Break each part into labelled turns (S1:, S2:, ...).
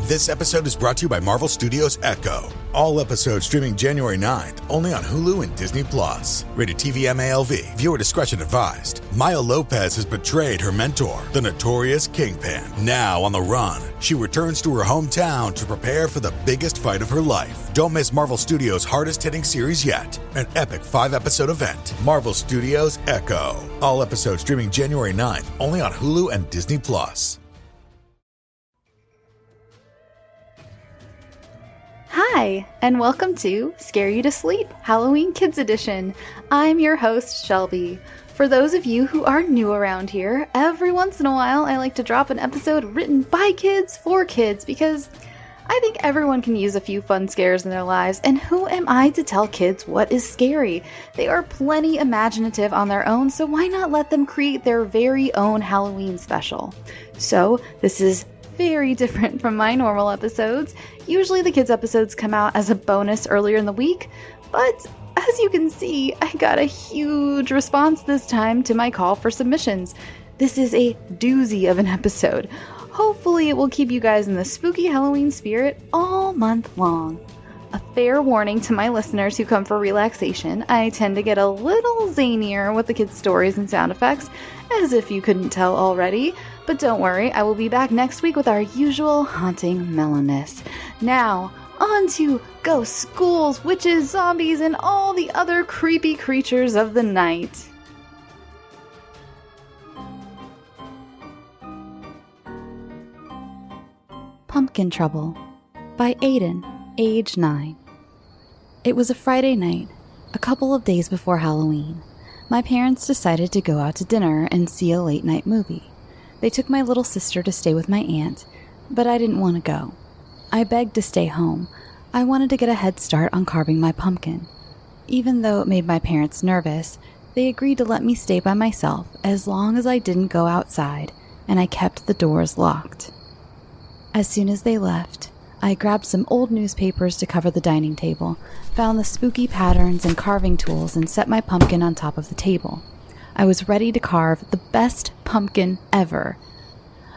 S1: This episode is brought to you by Marvel Studios Echo. All episodes streaming January 9th, only on Hulu and Disney+. Rated TV MALV. Viewer discretion advised. Maya Lopez has betrayed her mentor, the notorious Kingpin. Now on the run, she returns to her hometown to prepare for the biggest fight of her life. Don't miss Marvel Studios' hardest-hitting series yet. An epic 5-episode event. Marvel Studios Echo. All episodes streaming January 9th, only on Hulu and Disney+.
S2: Hi, and welcome to Scare You to Sleep, Halloween Kids Edition. I'm your host, Shelby. For those of you who are new around here, every once in a while I like to drop an episode written by kids for kids because I think everyone can use a few fun scares in their lives, and who am I to tell kids what is scary? They are plenty imaginative on their own, so why not let them create their very own Halloween special? So, this is very different from my normal episodes. Usually the kids episodes come out as a bonus earlier in the week, but as you can see, I got a huge response this time to my call for submissions. This is a doozy of an episode. Hopefully it will keep you guys in the spooky Halloween spirit all month long. A fair warning to my listeners who come for relaxation, I tend to get a little zanier with the kids' stories and sound effects, as if you couldn't tell already. But don't worry, I will be back next week with our usual haunting mellowness. Now, on to ghosts, ghouls, witches, zombies, and all the other creepy creatures of the night. Pumpkin Trouble by Aiden, age 9. It was a Friday night, a couple of days before Halloween. My parents decided to go out to dinner and see a late-night movie. They took my little sister to stay with my aunt, but I didn't want to go. I begged to stay home. I wanted to get a head start on carving my pumpkin. Even though it made my parents nervous, they agreed to let me stay by myself as long as I didn't go outside and I kept the doors locked. As soon as they left, I grabbed some old newspapers to cover the dining table, found the spooky patterns and carving tools, and set my pumpkin on top of the table. I was ready to carve the best pumpkin ever.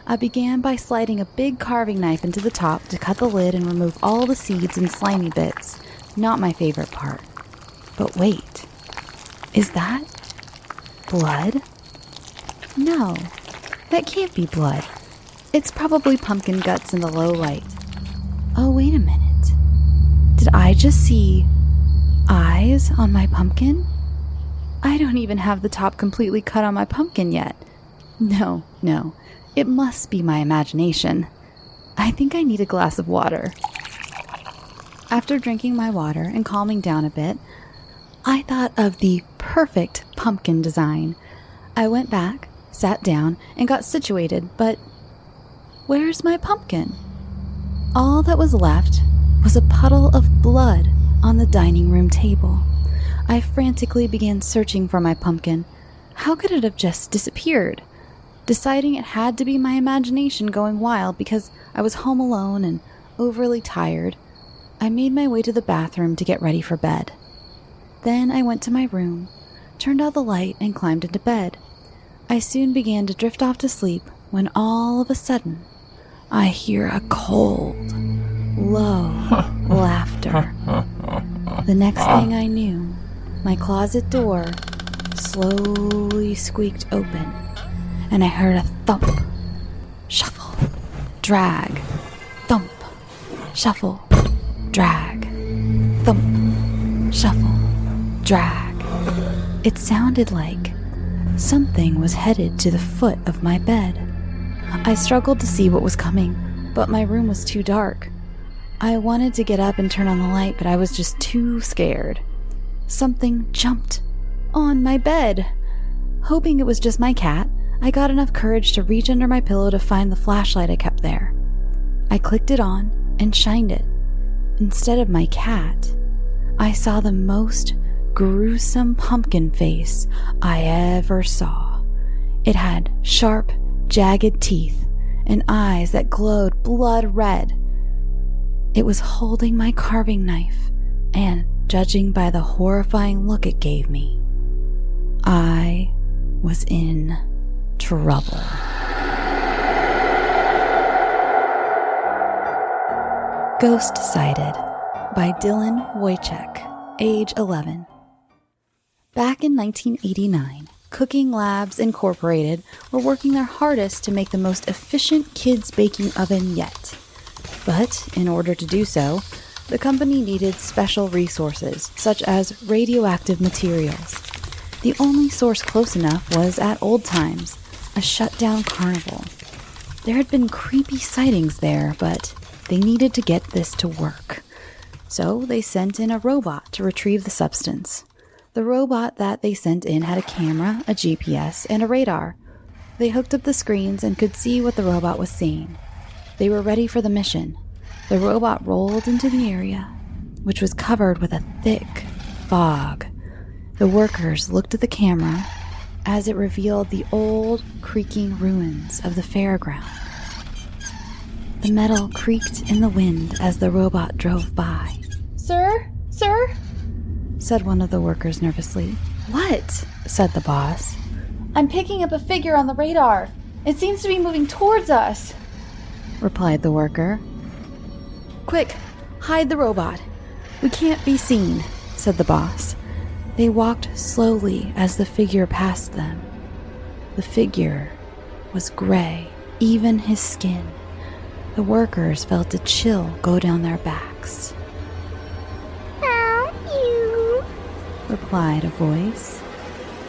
S2: I began by sliding a big carving knife into the top to cut the lid and remove all the seeds and slimy bits. Not my favorite part. But wait, is that blood? No, that can't be blood. It's probably pumpkin guts in the low light. Oh, wait a minute. Did I just see eyes on my pumpkin? I don't even have the top completely cut on my pumpkin yet. No, it must be my imagination. I think I need a glass of water. After drinking my water and calming down a bit, I thought of the perfect pumpkin design. I went back, sat down, and got situated, but where's my pumpkin? All that was left was a puddle of blood on the dining room table. I frantically began searching for my pumpkin. How could it have just disappeared? Deciding it had to be my imagination going wild because I was home alone and overly tired, I made my way to the bathroom to get ready for bed. Then I went to my room, turned out the light, and climbed into bed. I soon began to drift off to sleep when all of a sudden, I hear a cold, low laughter. The next thing I knew, my closet door slowly squeaked open, and I heard a thump, shuffle, drag, thump, shuffle, drag, thump, shuffle, drag. It sounded like something was headed to the foot of my bed. I struggled to see what was coming, but my room was too dark. I wanted to get up and turn on the light, but I was just too scared. Something jumped on my bed. Hoping it was just my cat, I got enough courage to reach under my pillow to find the flashlight I kept there. I clicked it on and shined it. Instead of my cat, I saw the most gruesome pumpkin face I ever saw. It had sharp, jagged teeth and eyes that glowed blood red. It was holding my carving knife, and judging by the horrifying look it gave me, I was in trouble. Ghost Sighted by Dylyn Wojcik, age 11. Back in 1989, Cooking Labs Incorporated were working their hardest to make the most efficient kids' baking oven yet. But in order to do so, the company needed special resources, such as radioactive materials. The only source close enough was at Old Times, a shut-down carnival. There had been creepy sightings there, but they needed to get this to work. So they sent in a robot to retrieve the substance. The robot that they sent in had a camera, a GPS, and a radar. They hooked up the screens and could see what the robot was seeing. They were ready for the mission. The robot rolled into the area, which was covered with a thick fog. The workers looked at the camera as it revealed the old, creaking ruins of the fairground. The metal creaked in the wind as the robot drove by.
S3: Sir?
S2: Said one of the workers nervously.
S3: What?
S2: Said the boss.
S3: I'm picking up a figure on the radar. It seems to be moving towards us,
S2: replied the worker.
S3: Quick, hide the robot.
S2: We can't be seen, said the boss. They walked slowly as the figure passed them. The figure was gray, even his skin. The workers felt a chill go down their backs.
S4: Help you,
S2: replied a voice.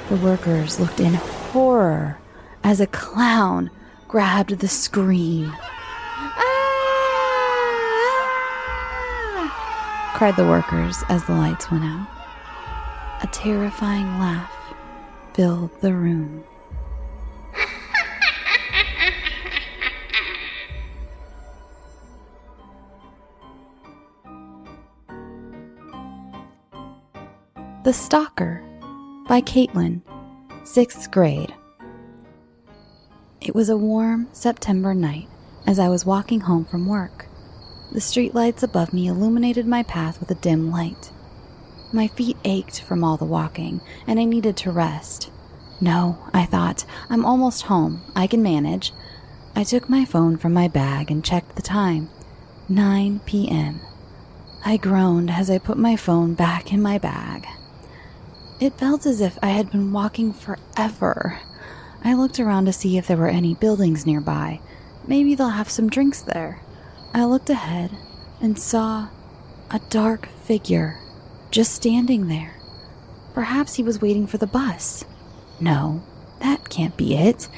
S2: The workers looked in horror as a clown grabbed the screen. Cried the workers as the lights went out. A terrifying laugh filled the room. The Stalker by Kaitlyn, 6th grade. It was a warm September night as I was walking home from work. The streetlights above me illuminated my path with a dim light. My feet ached from all the walking, and I needed to rest. No, I thought, I'm almost home. I can manage. I took my phone from my bag and checked the time. 9 p.m. I groaned as I put my phone back in my bag. It felt as if I had been walking forever. I looked around to see if there were any buildings nearby. Maybe they'll have some drinks there. I looked ahead and saw a dark figure just standing there. Perhaps he was waiting for the bus. No, that can't be it.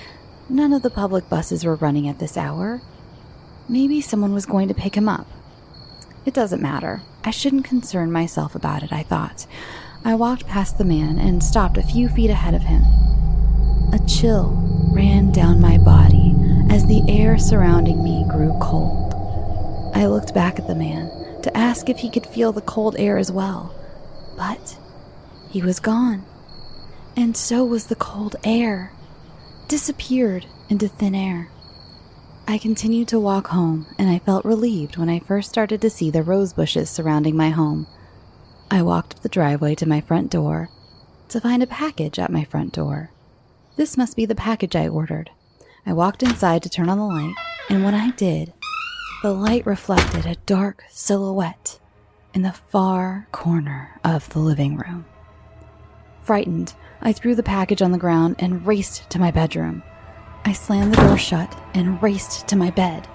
S2: None of the public buses were running at this hour. Maybe someone was going to pick him up. It doesn't matter. I shouldn't concern myself about it, I thought. I walked past the man and stopped a few feet ahead of him. A chill ran down my body as the air surrounding me grew cold. I looked back at the man to ask if he could feel the cold air as well, but he was gone, and so was the cold air, disappeared into thin air. I continued to walk home, and I felt relieved when I first started to see the rose bushes surrounding my home. I walked up the driveway to my front door to find a package at my front door. This must be the package I ordered. I walked inside to turn on the light, and when I did, the light reflected a dark silhouette in the far corner of the living room. Frightened, I threw the package on the ground and raced to my bedroom. I slammed the door shut and raced to my bed.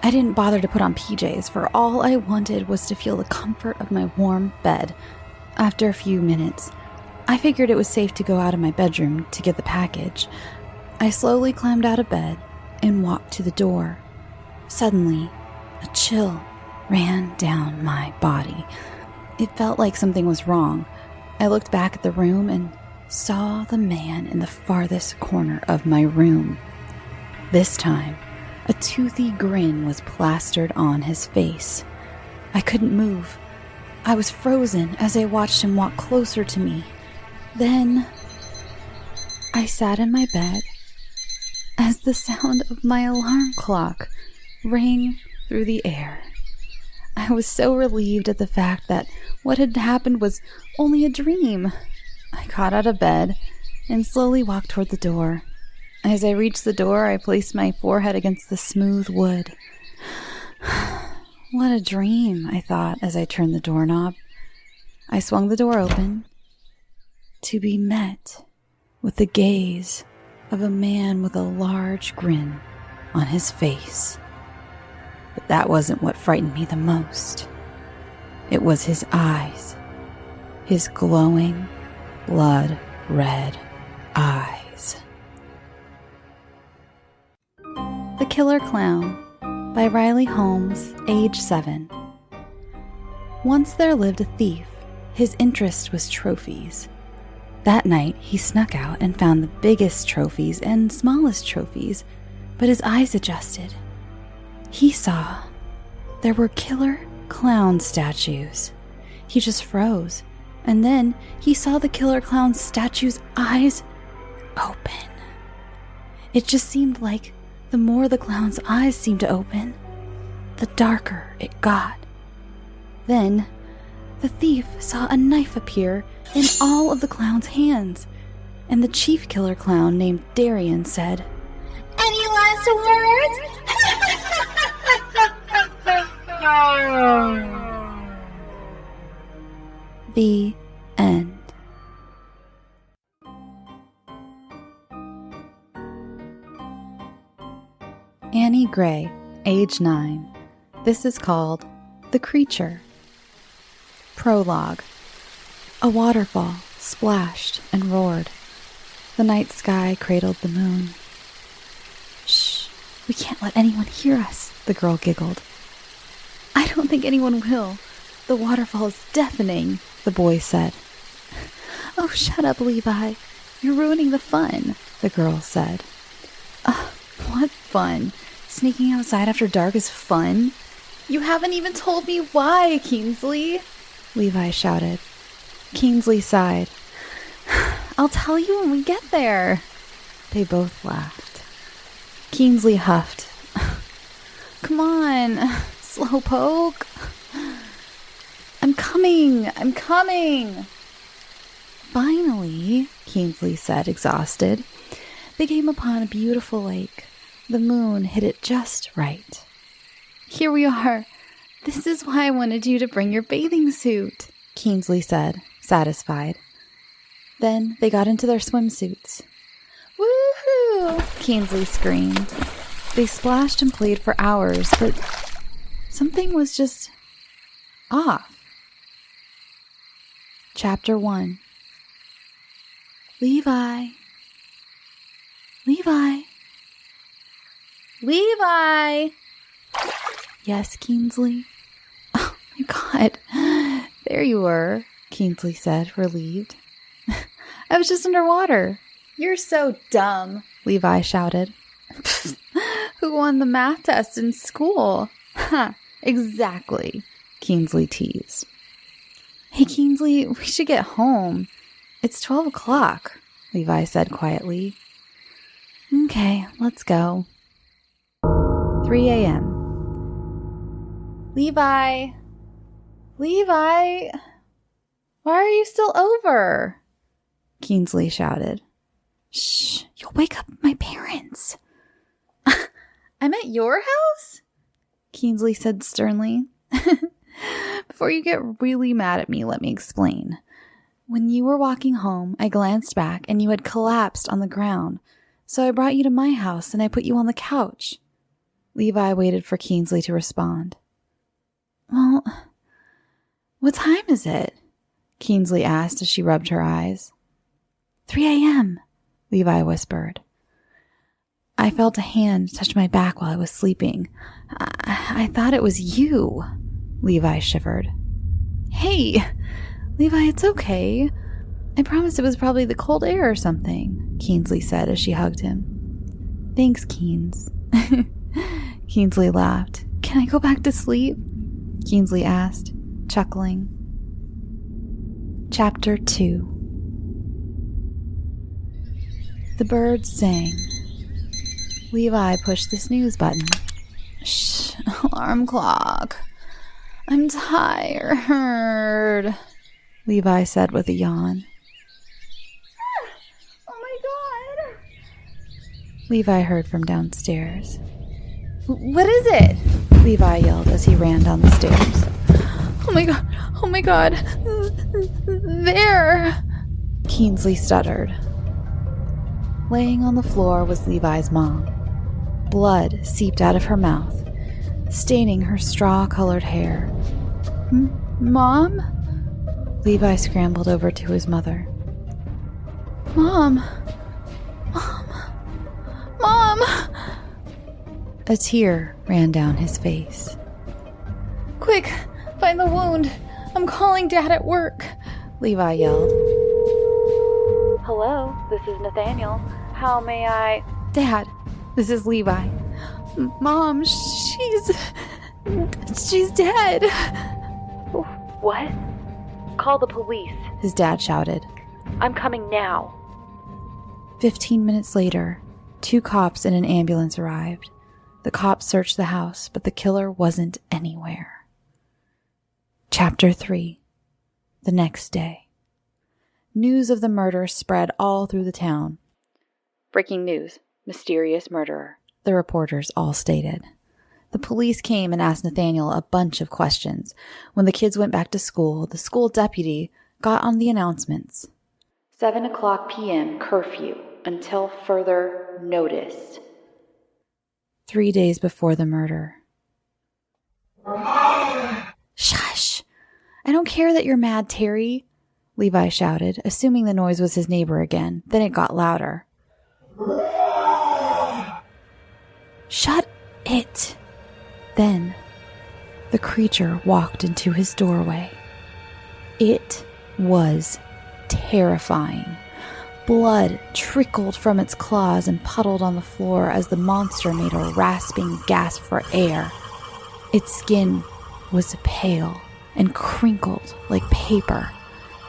S2: I didn't bother to put on PJs, for all I wanted was to feel the comfort of my warm bed. After a few minutes, I figured it was safe to go out of my bedroom to get the package. I slowly climbed out of bed and walked to the door. Suddenly, a chill ran down my body. It felt like something was wrong. I looked back at the room and saw the man in the farthest corner of my room. This time, a toothy grin was plastered on his face. I couldn't move. I was frozen as I watched him walk closer to me. Then, I sat in my bed as the sound of my alarm clock rang through the air. I was so relieved at the fact that what had happened was only a dream. I got out of bed and slowly walked toward the door. As I reached the door, I placed my forehead against the smooth wood. What a dream, I thought as I turned the doorknob. I swung the door open to be met with the gaze of a man with a large grin on his face. But that wasn't what frightened me the most. It was his eyes. His glowing, blood-red eyes. The Killer Clown by Riley Holmes, age 7. Once there lived a thief. His interest was trophies. That night, he snuck out and found the biggest trophies and smallest trophies, but his eyes adjusted. He saw there were killer clown statues. He just froze, and then he saw the killer clown statue's eyes open. It just seemed like the more the clown's eyes seemed to open, the darker it got. Then, the thief saw a knife appear in all of the clown's hands, and the chief killer clown named Dylyn said,
S4: Any last words?
S2: The end. Annie Gray, age 9. This is called The Creature. Prologue. A waterfall splashed and roared. The night sky cradled the moon. Shh, we can't let anyone hear us, the girl giggled. I don't think anyone will. The waterfall is deafening, the boy said. Oh, shut up, Levi. You're ruining the fun, the girl said. What fun? Sneaking outside after dark is fun? You haven't even told me why, Kingsley, Levi shouted. Kingsley sighed. I'll tell you when we get there. They both laughed. Kingsley huffed. Come on, slowpoke. I'm coming. Finally, Kingsley said, exhausted, they came upon a beautiful lake. The moon hit it just right. Here we are. This is why I wanted you to bring your bathing suit, Kingsley said, satisfied. Then they got into their swimsuits. Woohoo! Kingsley screamed. They splashed and played for hours, but something was just off. Chapter 1. Levi. Yes, Kingsley? Oh my God. There you were, Kingsley said, relieved. I was just underwater. You're so dumb, Levi shouted. Who won the math test in school? Ha, exactly, Kingsley teased. Hey, Kingsley, we should get home. It's 12 o'clock, Levi said quietly. Okay, let's go. 3 a.m. Levi, why are you still over? Kingsley shouted. Shh, you'll wake up my parents. I'm at your house? Kingsley said sternly. Before you get really mad at me, let me explain. When you were walking home, I glanced back and you had collapsed on the ground. So I brought you to my house and I put you on the couch. Levi waited for Kingsley to respond. Well, what time is it? Kingsley asked as she rubbed her eyes. 3 a.m., Levi whispered. I felt a hand touch my back while I was sleeping. I thought it was you, Levi shivered. Hey, Levi, it's okay. I promise it was probably the cold air or something, Kingsley said as she hugged him. Thanks, Keens. Kingsley laughed. Can I go back to sleep? Kingsley asked, chuckling. Chapter 2. The birds sang. Levi pushed the snooze button. Shh, alarm clock. I'm tired, Levi said with a yawn. Oh my God, Levi heard from downstairs. What is it? Levi yelled as he ran down the stairs.
S3: Oh my god, there!
S2: Keensley stuttered. Laying on the floor was Levi's mom. Blood seeped out of her mouth, staining her straw-colored hair.
S3: Mom?
S2: Levi scrambled over to his mother.
S3: Mom!
S2: A tear ran down his face.
S3: Quick, find the wound. I'm calling Dad at work,
S2: Levi yelled.
S3: Hello, this is Nathaniel. How may I...
S2: Dad, this is Levi.
S3: Mom, she's dead.
S5: What? Call the police.
S2: His dad shouted.
S5: I'm coming now.
S2: 15 minutes later, 2 cops and an ambulance arrived. The cops searched the house, but the killer wasn't anywhere. Chapter 3. The next day. News of the murder spread all through the town.
S5: Breaking news. Mysterious murderer.
S2: The reporters all stated. The police came and asked Nathaniel a bunch of questions. When the kids went back to school, the school deputy got on the announcements.
S5: 7:00 p.m. curfew until further notice.
S2: 3 days before the murder. Shush! I don't care that you're mad, Terry, Levi shouted, assuming the noise was his neighbor again. Then it got louder. Shut it! Then, the creature walked into his doorway. It was terrifying. Blood trickled from its claws and puddled on the floor as the monster made a rasping gasp for air. Its skin was pale and crinkled like paper.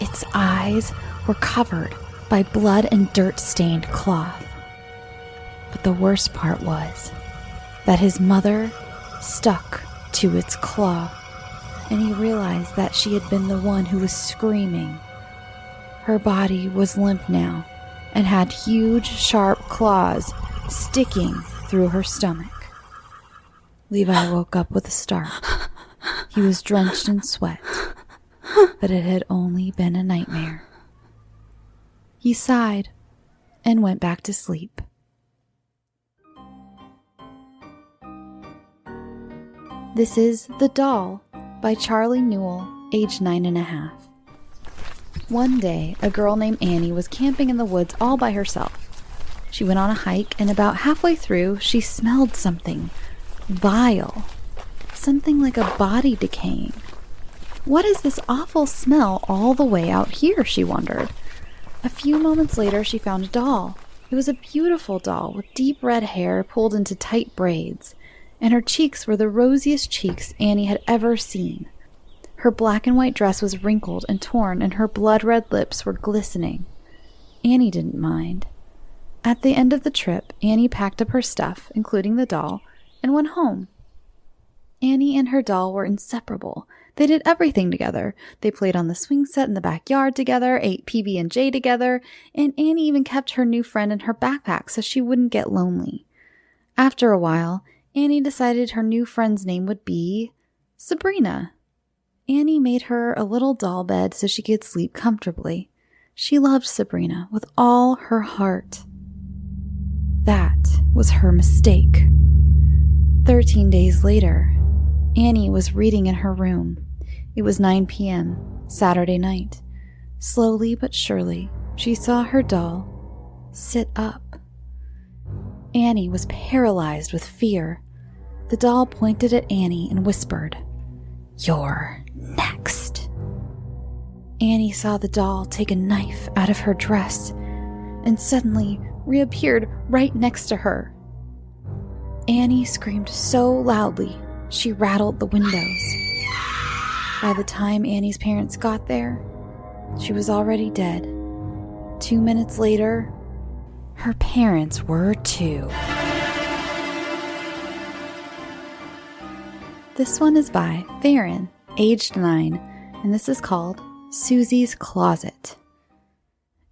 S2: Its eyes were covered by blood and dirt-stained cloth. But the worst part was that his mother stuck to its claw, and he realized that she had been the one who was screaming. Her body was limp now and had huge, sharp claws sticking through her stomach. Levi woke up with a start. He was drenched in sweat, but it had only been a nightmare. He sighed and went back to sleep. This is The Doll by Charlie Newell, age 9.5. One day, a girl named Annie was camping in the woods all by herself. She went on a hike, and about halfway through, she smelled something vile. Something like a body decaying. What is this awful smell all the way out here, she wondered. A few moments later, she found a doll. It was a beautiful doll with deep red hair pulled into tight braids, and her cheeks were the rosiest cheeks Annie had ever seen. Her black and white dress was wrinkled and torn, and her blood-red lips were glistening. Annie didn't mind. At the end of the trip, Annie packed up her stuff, including the doll, and went home. Annie and her doll were inseparable. They did everything together. They played on the swing set in the backyard together, ate PB&J together, and Annie even kept her new friend in her backpack so she wouldn't get lonely. After a while, Annie decided her new friend's name would be Sabrina. Annie made her a little doll bed so she could sleep comfortably. She loved Sabrina with all her heart. That was her mistake. 13 days later, Annie was reading in her room. It was 9 p.m., Saturday night. Slowly but surely, she saw her doll sit up. Annie was paralyzed with fear. The doll pointed at Annie and whispered, "You're next." Annie saw the doll take a knife out of her dress and suddenly reappeared right next to her. Annie screamed so loudly she rattled the windows. By the time Annie's parents got there, she was already dead. 2 minutes later, her parents were too. This one is by Farynn, aged 9, and this is called Susie's Closet.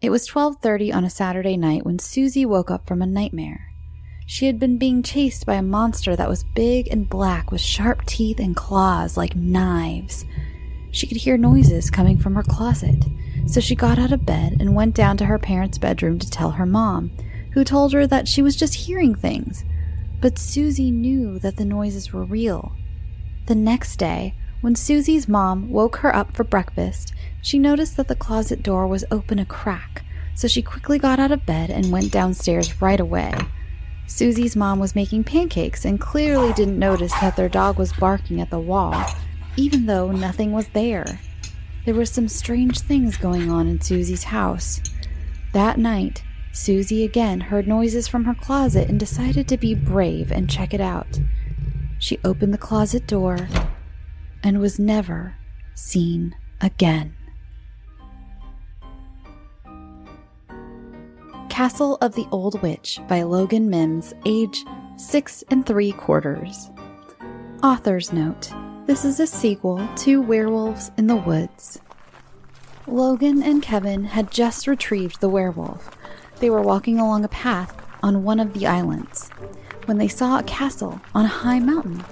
S2: It was 12:30 on a Saturday night when Susie woke up from a nightmare. She had been being chased by a monster that was big and black with sharp teeth and claws like knives. She could hear noises coming from her closet, so she got out of bed and went down to her parents' bedroom to tell her mom, who told her that she was just hearing things. But Susie knew that the noises were real. The next day, when Susie's mom woke her up for breakfast, she noticed that the closet door was open a crack, so she quickly got out of bed and went downstairs right away. Susie's mom was making pancakes and clearly didn't notice that their dog was barking at the wall, even though nothing was there. There were some strange things going on in Susie's house. That night, Susie again heard noises from her closet and decided to be brave and check it out. She opened the closet door and was never seen again. Castle of the Old Witch by Logan Mims, age 6 3/4. Author's note: this is a sequel to Werewolves in the Woods. Logan and Kevin had just retrieved the werewolf. They were walking along a path on one of the islands when they saw a castle on a high mountain.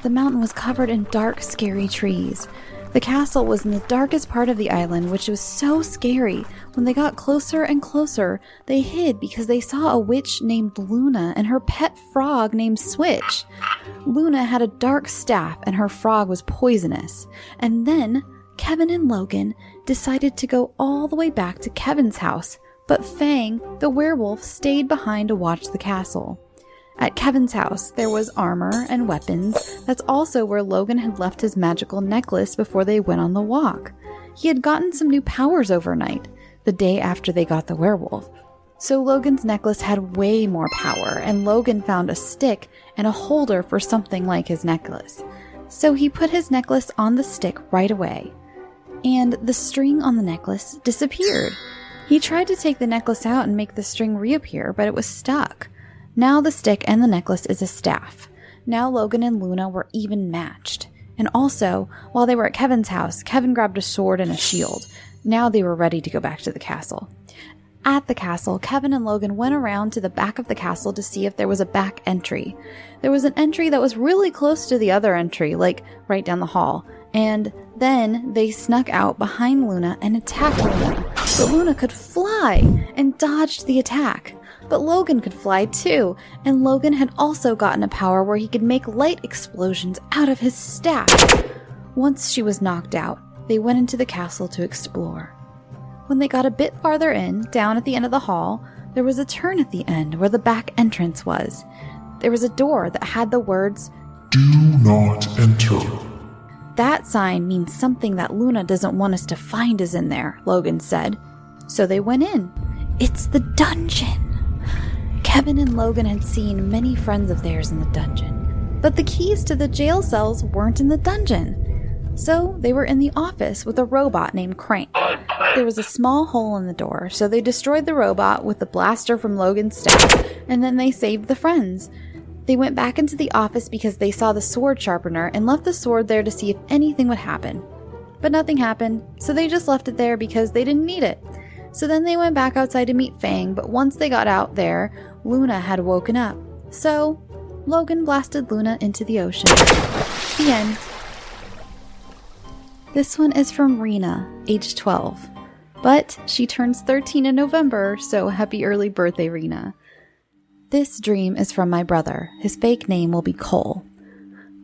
S2: The mountain was covered in dark, scary trees. The castle was in the darkest part of the island, which was so scary. When they got closer and closer, they hid because they saw a witch named Luna and her pet frog named Switch. Luna had a dark staff and her frog was poisonous. And then Kevin and Logan decided to go all the way back to Kevin's house, but Fang, the werewolf, stayed behind to watch the castle. At Kevin's house, there was armor and weapons. That's also where Logan had left his magical necklace before they went on the walk. He had gotten some new powers overnight, the day after they got the werewolf. So Logan's necklace had way more power, and Logan found a stick and a holder for something like his necklace. So he put his necklace on the stick right away. And the string on the necklace disappeared. He tried to take the necklace out and make the string reappear, but it was stuck. Now the stick and the necklace is a staff. Now Logan and Luna were even matched. And also, while they were at Kevin's house, Kevin grabbed a sword and a shield. Now they were ready to go back to the castle. At the castle, Kevin and Logan went around to the back of the castle to see if there was a back entry. There was an entry that was really close to the other entry, like right down the hall. And then they snuck out behind Luna and attacked Luna. But Luna could fly and dodged the attack. But Logan could fly too, and Logan had also gotten a power where he could make light explosions out of his staff. Once she was knocked out, they went into the castle to explore. When they got a bit farther in, down at the end of the hall, there was a turn at the end where the back entrance was. There was a door that had the words,
S6: "Do not enter."
S2: "That sign means something that Luna doesn't want us to find is in there," Logan said. So they went in. It's the dungeon. Kevin and Logan had seen many friends of theirs in the dungeon, but the keys to the jail cells weren't in the dungeon. So they were in the office with a robot named Crank. There was a small hole in the door, so they destroyed the robot with the blaster from Logan's staff, and then they saved the friends. They went back into the office because they saw the sword sharpener and left the sword there to see if anything would happen. But nothing happened, so they just left it there because they didn't need it. So then they went back outside to meet Fang, but once they got out there, Luna had woken up. So Logan blasted Luna into the ocean. The end. This one is from Rena, age 12. But she turns 13 in November, so happy early birthday, Rena. This dream is from my brother. His fake name will be Cole.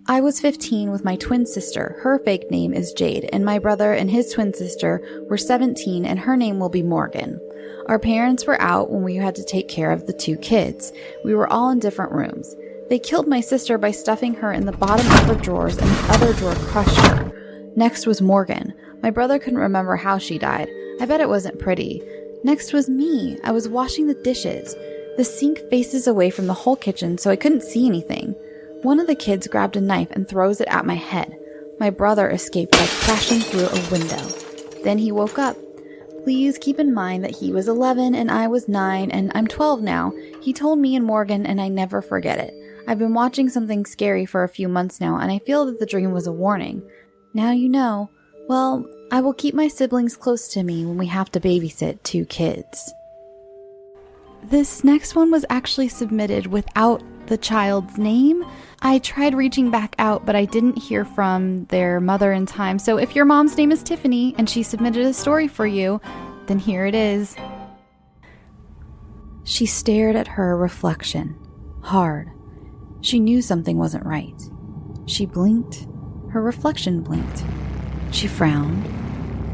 S2: I was 15 with my twin sister. Her fake name is Jade, and my brother and his twin sister were 17, and her name will be Morgan. Our parents were out when we had to take care of the two kids. We were all in different rooms. They killed my sister by stuffing her in the bottom upper drawers, and the other drawer crushed her. Next was Morgan. My brother couldn't remember how she died. I bet it wasn't pretty. Next was me. I was washing the dishes. The sink faces away from the whole kitchen, so I couldn't see anything. One of the kids grabbed a knife and throws it at my head. My brother escaped by crashing through a window. Then he woke up. Please keep in mind that he was 11 and I was 9 and I'm 12 now. He told me and Morgan and I never forget it. I've been watching something scary for a few months now and I feel that the dream was a warning. Now you know. Well, I will keep my siblings close to me when we have to babysit two kids. This next one was actually submitted without the child's name. I tried reaching back out, but I didn't hear from their mother in time. So if your mom's name is Tiffany and she submitted a story for you, then here it is. She stared at her reflection, hard. She knew something wasn't right. She blinked. Her reflection blinked. She frowned.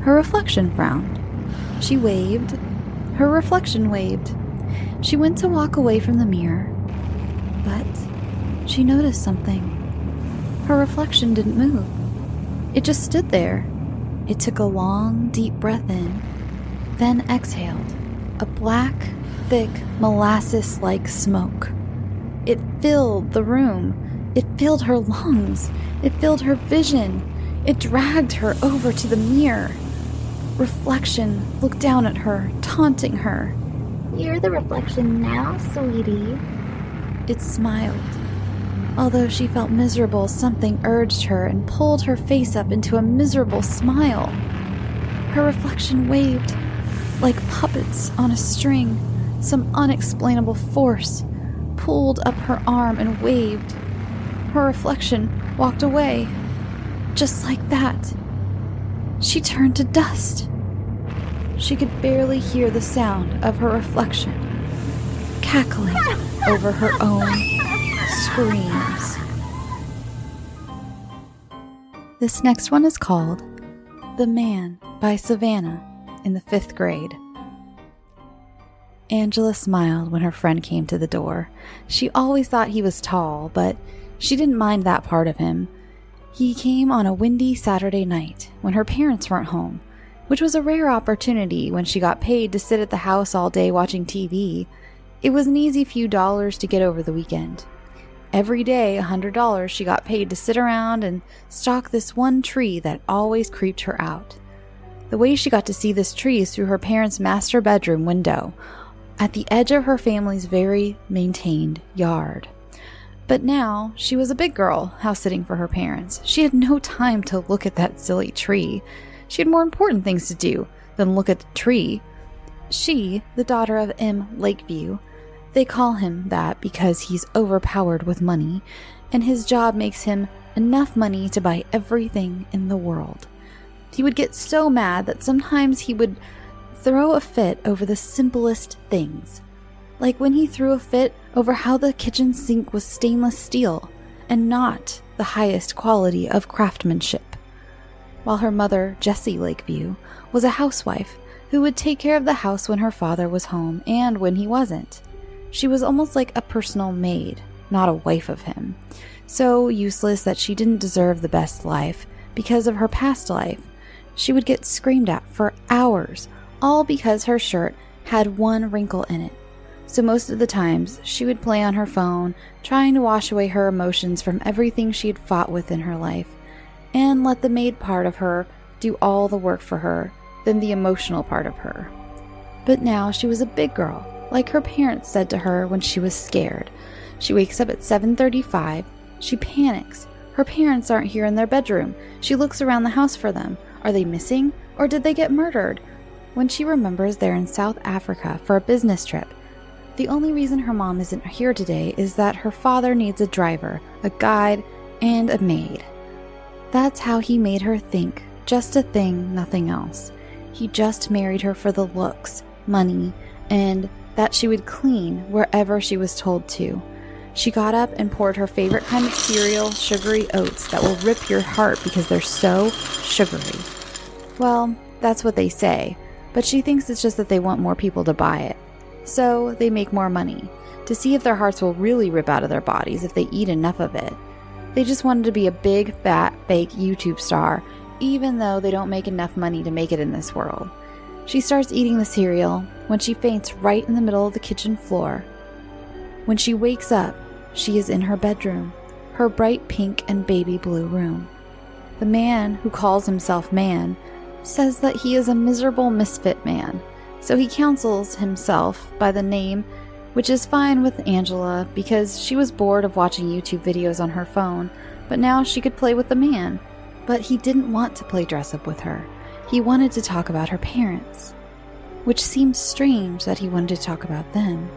S2: Her reflection frowned. She waved. Her reflection waved. She went to walk away from the mirror, but she noticed something. Her reflection didn't move. It just stood there. It took a long, deep breath in, then exhaled. A black, thick, molasses-like smoke. It filled the room. It filled her lungs. It filled her vision. It dragged her over to the mirror. Reflection looked down at her, taunting her.
S4: You're the reflection now, sweetie.
S2: It smiled. Although she felt miserable, something urged her and pulled her face up into a miserable smile. Her reflection waved. Like puppets on a string, some unexplainable force pulled up her arm and waved. Her reflection walked away. Just like that. She turned to dust. She could barely hear the sound of her reflection, cackling over her own screams. This next one is called The Man by Savannah in the 5th grade. Angela smiled when her friend came to the door. She always thought he was tall, but she didn't mind that part of him. He came on a windy Saturday night when her parents weren't home, which was a rare opportunity when she got paid to sit at the house all day watching TV. It was an easy few dollars to get over the weekend. Every day, $100 she got paid to sit around and stalk this one tree that always creeped her out. The way she got to see this tree is through her parents' master bedroom window, at the edge of her family's very maintained yard. But now, she was a big girl, house-sitting for her parents. She had no time to look at that silly tree. She had more important things to do than look at the tree. She, the daughter of M. Lakeview, they call him that because he's overpowered with money, and his job makes him enough money to buy everything in the world. He would get so mad that sometimes he would throw a fit over the simplest things. Like when he threw a fit over how the kitchen sink was stainless steel and not the highest quality of craftsmanship. While her mother, Jessie Lakeview, was a housewife who would take care of the house when her father was home and when he wasn't. She was almost like a personal maid, not a wife of him. So useless that she didn't deserve the best life because of her past life. She would get screamed at for hours, all because her shirt had one wrinkle in it. So most of the times, she would play on her phone, trying to wash away her emotions from everything she had fought with in her life, and let the maid part of her do all the work for her, than the emotional part of her. But now she was a big girl, like her parents said to her when she was scared. She wakes up at 7:35, she panics. Her parents aren't here in their bedroom. She looks around the house for them. Are they missing, or did they get murdered? When she remembers they're in South Africa for a business trip, the only reason her mom isn't here today is that her father needs a driver, a guide, and a maid. That's how he made her think, just a thing, nothing else. He just married her for the looks, money, and that she would clean wherever she was told to. She got up and poured her favorite kind of cereal, sugary oats that will rip your heart because they're so sugary. Well, that's what they say, but she thinks it's just that they want more people to buy it. So they make more money, to see if their hearts will really rip out of their bodies if they eat enough of it. They just wanted to be a big, fat, fake YouTube star, even though they don't make enough money to make it in this world. She starts eating the cereal when she faints right in the middle of the kitchen floor. When she wakes up, she is in her bedroom, her bright pink and baby blue room. The man who calls himself man says that he is a miserable misfit man, so he counsels himself by the name, which is fine with Angela because she was bored of watching YouTube videos on her phone, but now she could play with the man. But he didn't want to play dress up with her. He wanted to talk about her parents. which seemed strange that he wanted to talk about them.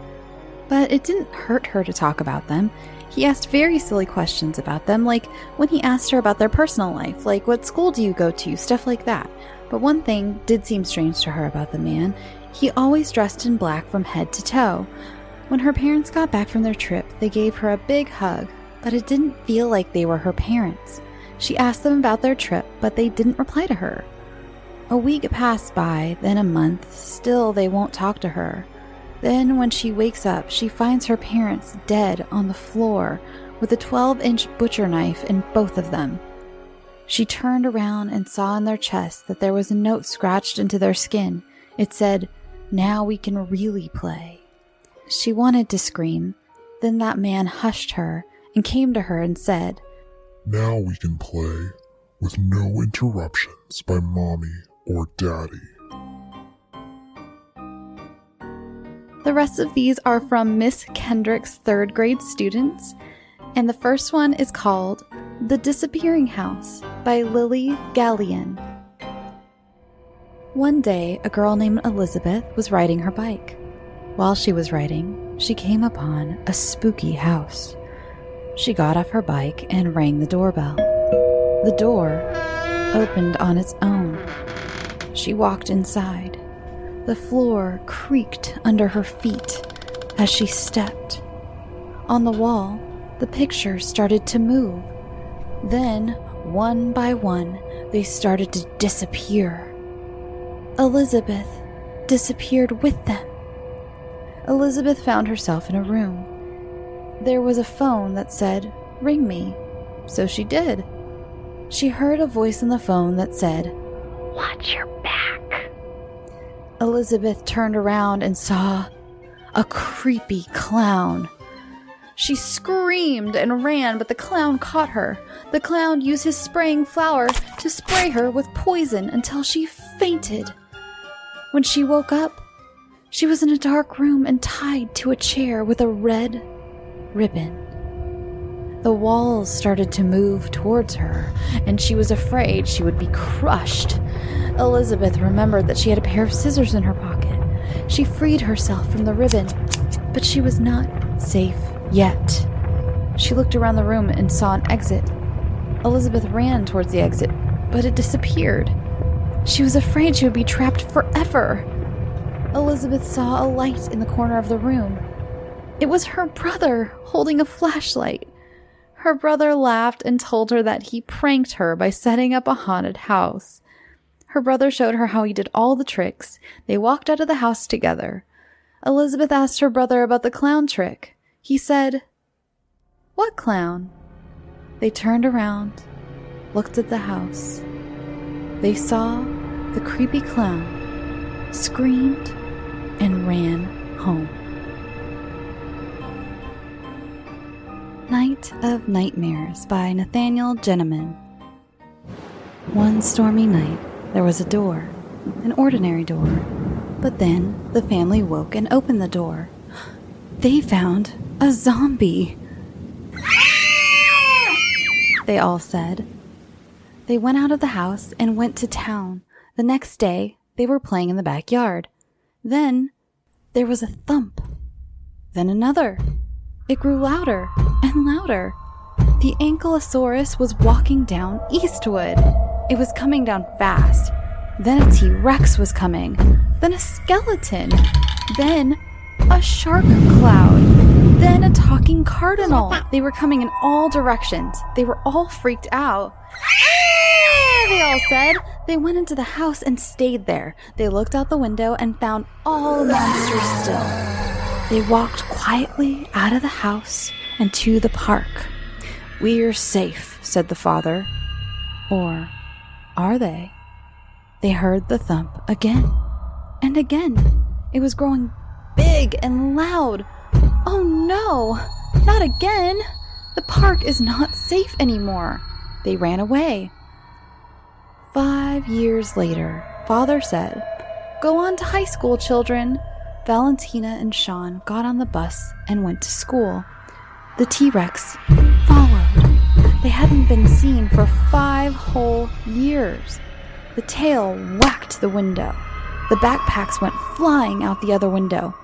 S2: But it didn't hurt her to talk about them. He asked very silly questions about them, like when he asked her about their personal life, like what school do you go to, stuff like that. But one thing did seem strange to her about the man. He always dressed in black from head to toe. When her parents got back from their trip, they gave her a big hug, but it didn't feel like they were her parents. She asked them about their trip, but they didn't reply to her. A week passed by, then a month. Still, they won't talk to her. Then, when she wakes up, she finds her parents dead on the floor with a 12-inch butcher knife in both of them. She turned around and saw in their chests that there was a note scratched into their skin. It said, "Now we can really play." She wanted to scream. Then that man hushed her and came to her and said,
S6: "Now we can play with no interruptions by Mommy or Daddy."
S2: The rest of these are from Miss Kendrick's 3rd grade students, and the first one is called The Disappearing House by Lily Galyean. One day, a girl named Elizabeth was riding her bike. While she was riding, she came upon a spooky house. She got off her bike and rang the doorbell. The door opened on its own. She walked inside. The floor creaked under her feet as she stepped. On the wall, the pictures started to move. Then, one by one, they started to disappear. Elizabeth disappeared with them. Elizabeth found herself in a room. There was a phone that said, "Ring me." So she did. She heard a voice in the phone that said,
S5: "Watch your back."
S2: Elizabeth turned around and saw a creepy clown. She screamed and ran, but the clown caught her. The clown used his spraying flour to spray her with poison until she fainted. When she woke up, she was in a dark room and tied to a chair with a red ribbon. The walls started to move towards her, and she was afraid she would be crushed. Elizabeth remembered that she had a pair of scissors in her pocket. She freed herself from the ribbon, but she was not safe yet. She looked around the room and saw an exit. Elizabeth ran towards the exit, but it disappeared. She was afraid she would be trapped forever. Elizabeth saw a light in the corner of the room. It was her brother holding a flashlight. Her brother laughed and told her that he pranked her by setting up a haunted house. Her brother showed her how he did all the tricks. They walked out of the house together. Elizabeth asked her brother about the clown trick. He said, "What clown?" They turned around, looked at the house. They saw the creepy clown, screamed, and ran home. Night of Nightmares by Nathaniel Jennemann. One stormy night, there was a door, an ordinary door. But then the family woke and opened the door. They found a zombie. They all said. They went out of the house and went to town. The next day, they were playing in the backyard. Then there was a thump. Then another. It grew louder and louder. The Ankylosaurus was walking down Eastwood. It was coming down fast. Then a T-Rex was coming. Then a skeleton. Then a shark cloud. Then a talking cardinal. They were coming in all directions. They were all freaked out. "Ah!" they all said. They went into the house and stayed there. They looked out the window and found all the monsters still. They walked quietly out of the house and to the park. "We're safe," said the father. Or are they? They heard the thump again and again. It was growing big and loud. Oh no, not again. The park is not safe anymore. They ran away. 5 years later, Father said, "Go on to high school, children." Valentina and Sean got on the bus and went to school. The T-Rex followed. They hadn't been seen for 5 whole years. The tail whacked the window. The backpacks went flying out the other window.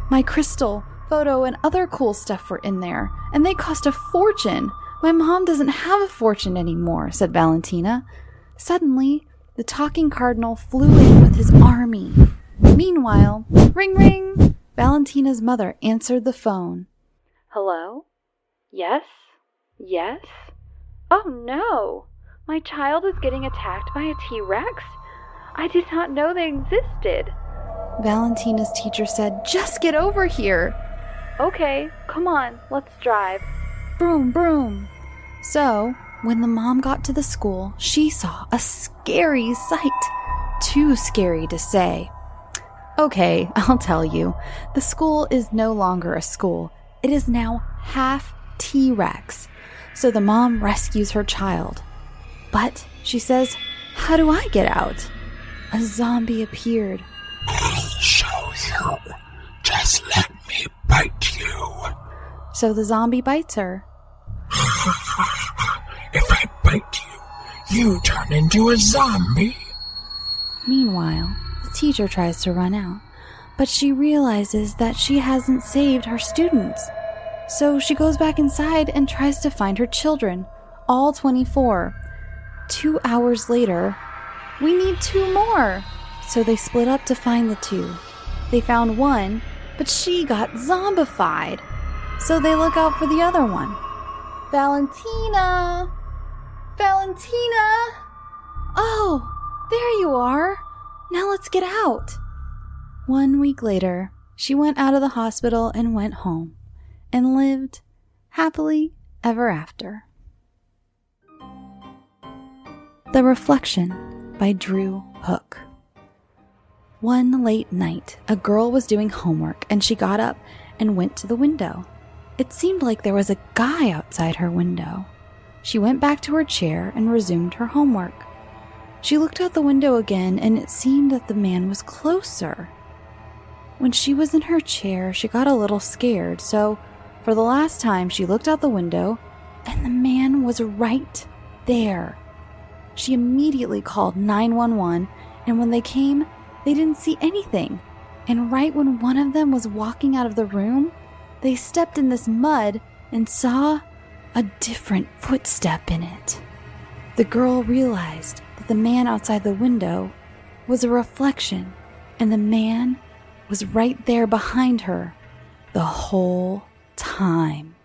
S2: My crystal, photo, and other cool stuff were in there, and they cost a fortune. My mom doesn't have a fortune anymore, said Valentina. Suddenly, the talking cardinal flew in with his army. Meanwhile, ring ring, Valentina's mother answered the phone.
S3: Hello? Yes? Yes? Oh no! My child is getting attacked by a T-Rex? I did not know they existed.
S2: Valentina's teacher said, "Just get over here."
S3: Okay, come on, let's drive.
S2: Broom, broom. So, when the mom got to the school, she saw a scary sight. Too scary to say. Okay, I'll tell you. The school is no longer a school. It is now half T-Rex. So the mom rescues her child. But, she says, how do I get out? A zombie appeared.
S7: I'll show you. Just let me bite you.
S2: So the zombie bites her.
S7: If I bite you, you turn into a zombie.
S2: Meanwhile, the teacher tries to run out, but she realizes that she hasn't saved her students. So she goes back inside and tries to find her children, all 24. 2 hours later, we need 2 more. So they split up to find the 2. They found one, but she got zombified. So they look out for the other one.
S3: Valentina! Valentina!
S2: Oh, there you are. Now let's get out. 1 week later, she went out of the hospital and went home and lived happily ever after. The Reflection by Drew Hook. One late night, a girl was doing homework and she got up and went to the window. It seemed like there was a guy outside her window. She went back to her chair and resumed her homework. She looked out the window again and it seemed that the man was closer. When she was in her chair, she got a little scared, so for the last time she looked out the window and the man was right there. She immediately called 911, and when they came, they didn't see anything. And right when one of them was walking out of the room, they stepped in this mud and saw a different footstep in it. The girl realized that the man outside the window was a reflection, and the man was right there behind her the whole time.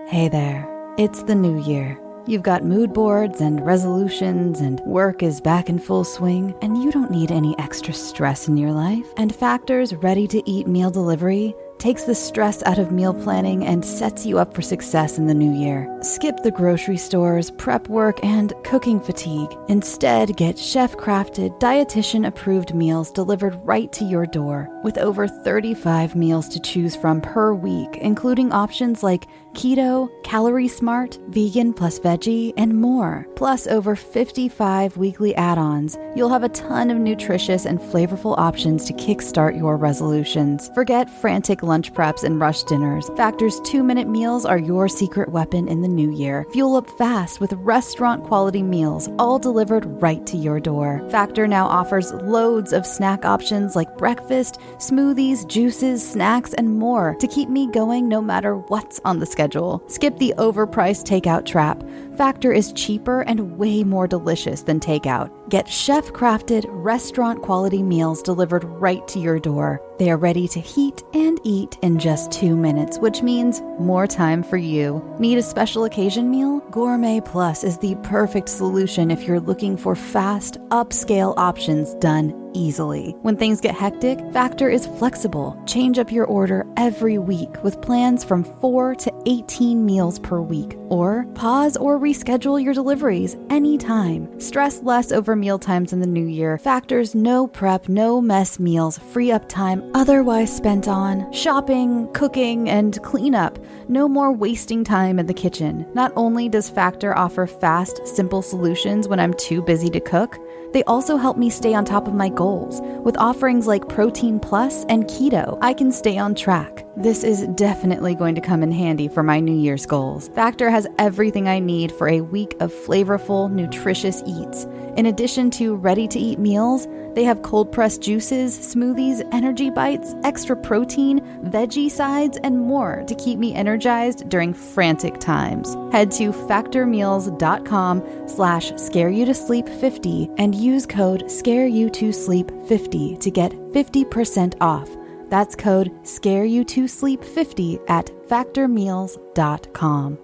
S2: Hey there, it's the new year. You've got mood boards and resolutions, and work is back in full swing, and you don't need any extra stress in your life. And Factor's ready-to-eat meal delivery takes the stress out of meal planning and sets you up for success in the new year. Skip the grocery stores, prep work, and cooking fatigue. Instead, get chef-crafted, dietitian-approved meals delivered right to your door, with over 35 meals to choose from per week, including options like keto, calorie smart, vegan plus veggie, and more. Plus over 55 weekly add-ons. You'll have a ton of nutritious and flavorful options to kickstart your resolutions. Forget frantic lunch preps and rush dinners. Factor's 2-minute meals are your secret weapon in the new year. Fuel up fast with restaurant-quality meals, all delivered right to your door. Factor now offers loads of snack options like breakfast, smoothies, juices, snacks, and more to keep me going no matter what's on the schedule. Skip the overpriced takeout trap. Factor is cheaper and way more delicious than takeout. Get chef-crafted, restaurant-quality meals delivered right to your door. They are ready to heat and eat in just 2 minutes, which means more time for you. Need a special occasion meal? Gourmet Plus is the perfect solution if you're looking for fast, upscale options done easily. When things get hectic, Factor is flexible. Change up your order every week with plans from 4 to 18 meals per week. Or pause or reschedule your deliveries anytime. Stress less over meal times in the new year. Factor's no prep, no mess meals free up time otherwise spent on shopping, cooking, and cleanup. No more wasting time in the kitchen. Not only does Factor offer fast, simple solutions when I'm too busy to cook, they also help me stay on top of my goals. With offerings like Protein Plus and Keto, I can stay on track. This is definitely going to come in handy for my New Year's goals. Factor has everything I need for a week of flavorful, nutritious eats. In addition to ready-to-eat meals, they have cold-pressed juices, smoothies, energy bites, extra protein, veggie sides, and more to keep me energized during frantic times. Head to factormeals.com/scareyoutosleep50 and use code SCAREYOUTOSLEEP50 to get 50% off. That's code SCAREYOUTOSLEEP50 at factormeals.com.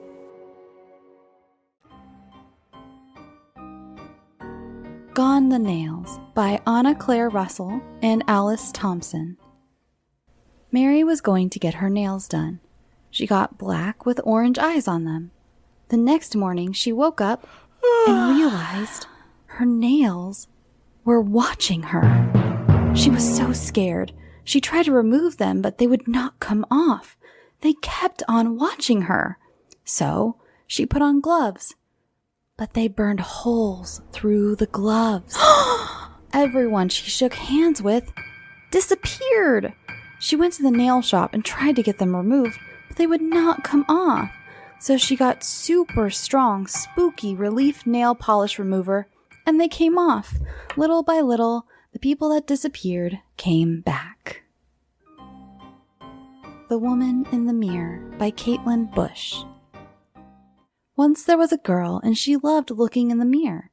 S2: Gone the Nails by Anna Claire Russell and Alice Thompson. Mary was going to get her nails done. She got black with orange eyes on them. The next morning she woke up and realized her nails were watching her. She was so scared. She tried to remove them, but they would not come off. They kept on watching her. So she put on gloves. But they burned holes through the gloves. Everyone she shook hands with disappeared. She went to the nail shop and tried to get them removed, but they would not come off. So she got super strong, spooky relief nail polish remover, and they came off. Little by little, the people that disappeared came back. The Woman in the Mirror by Kaitlyn Bush. Once there was a girl, and she loved looking in the mirror.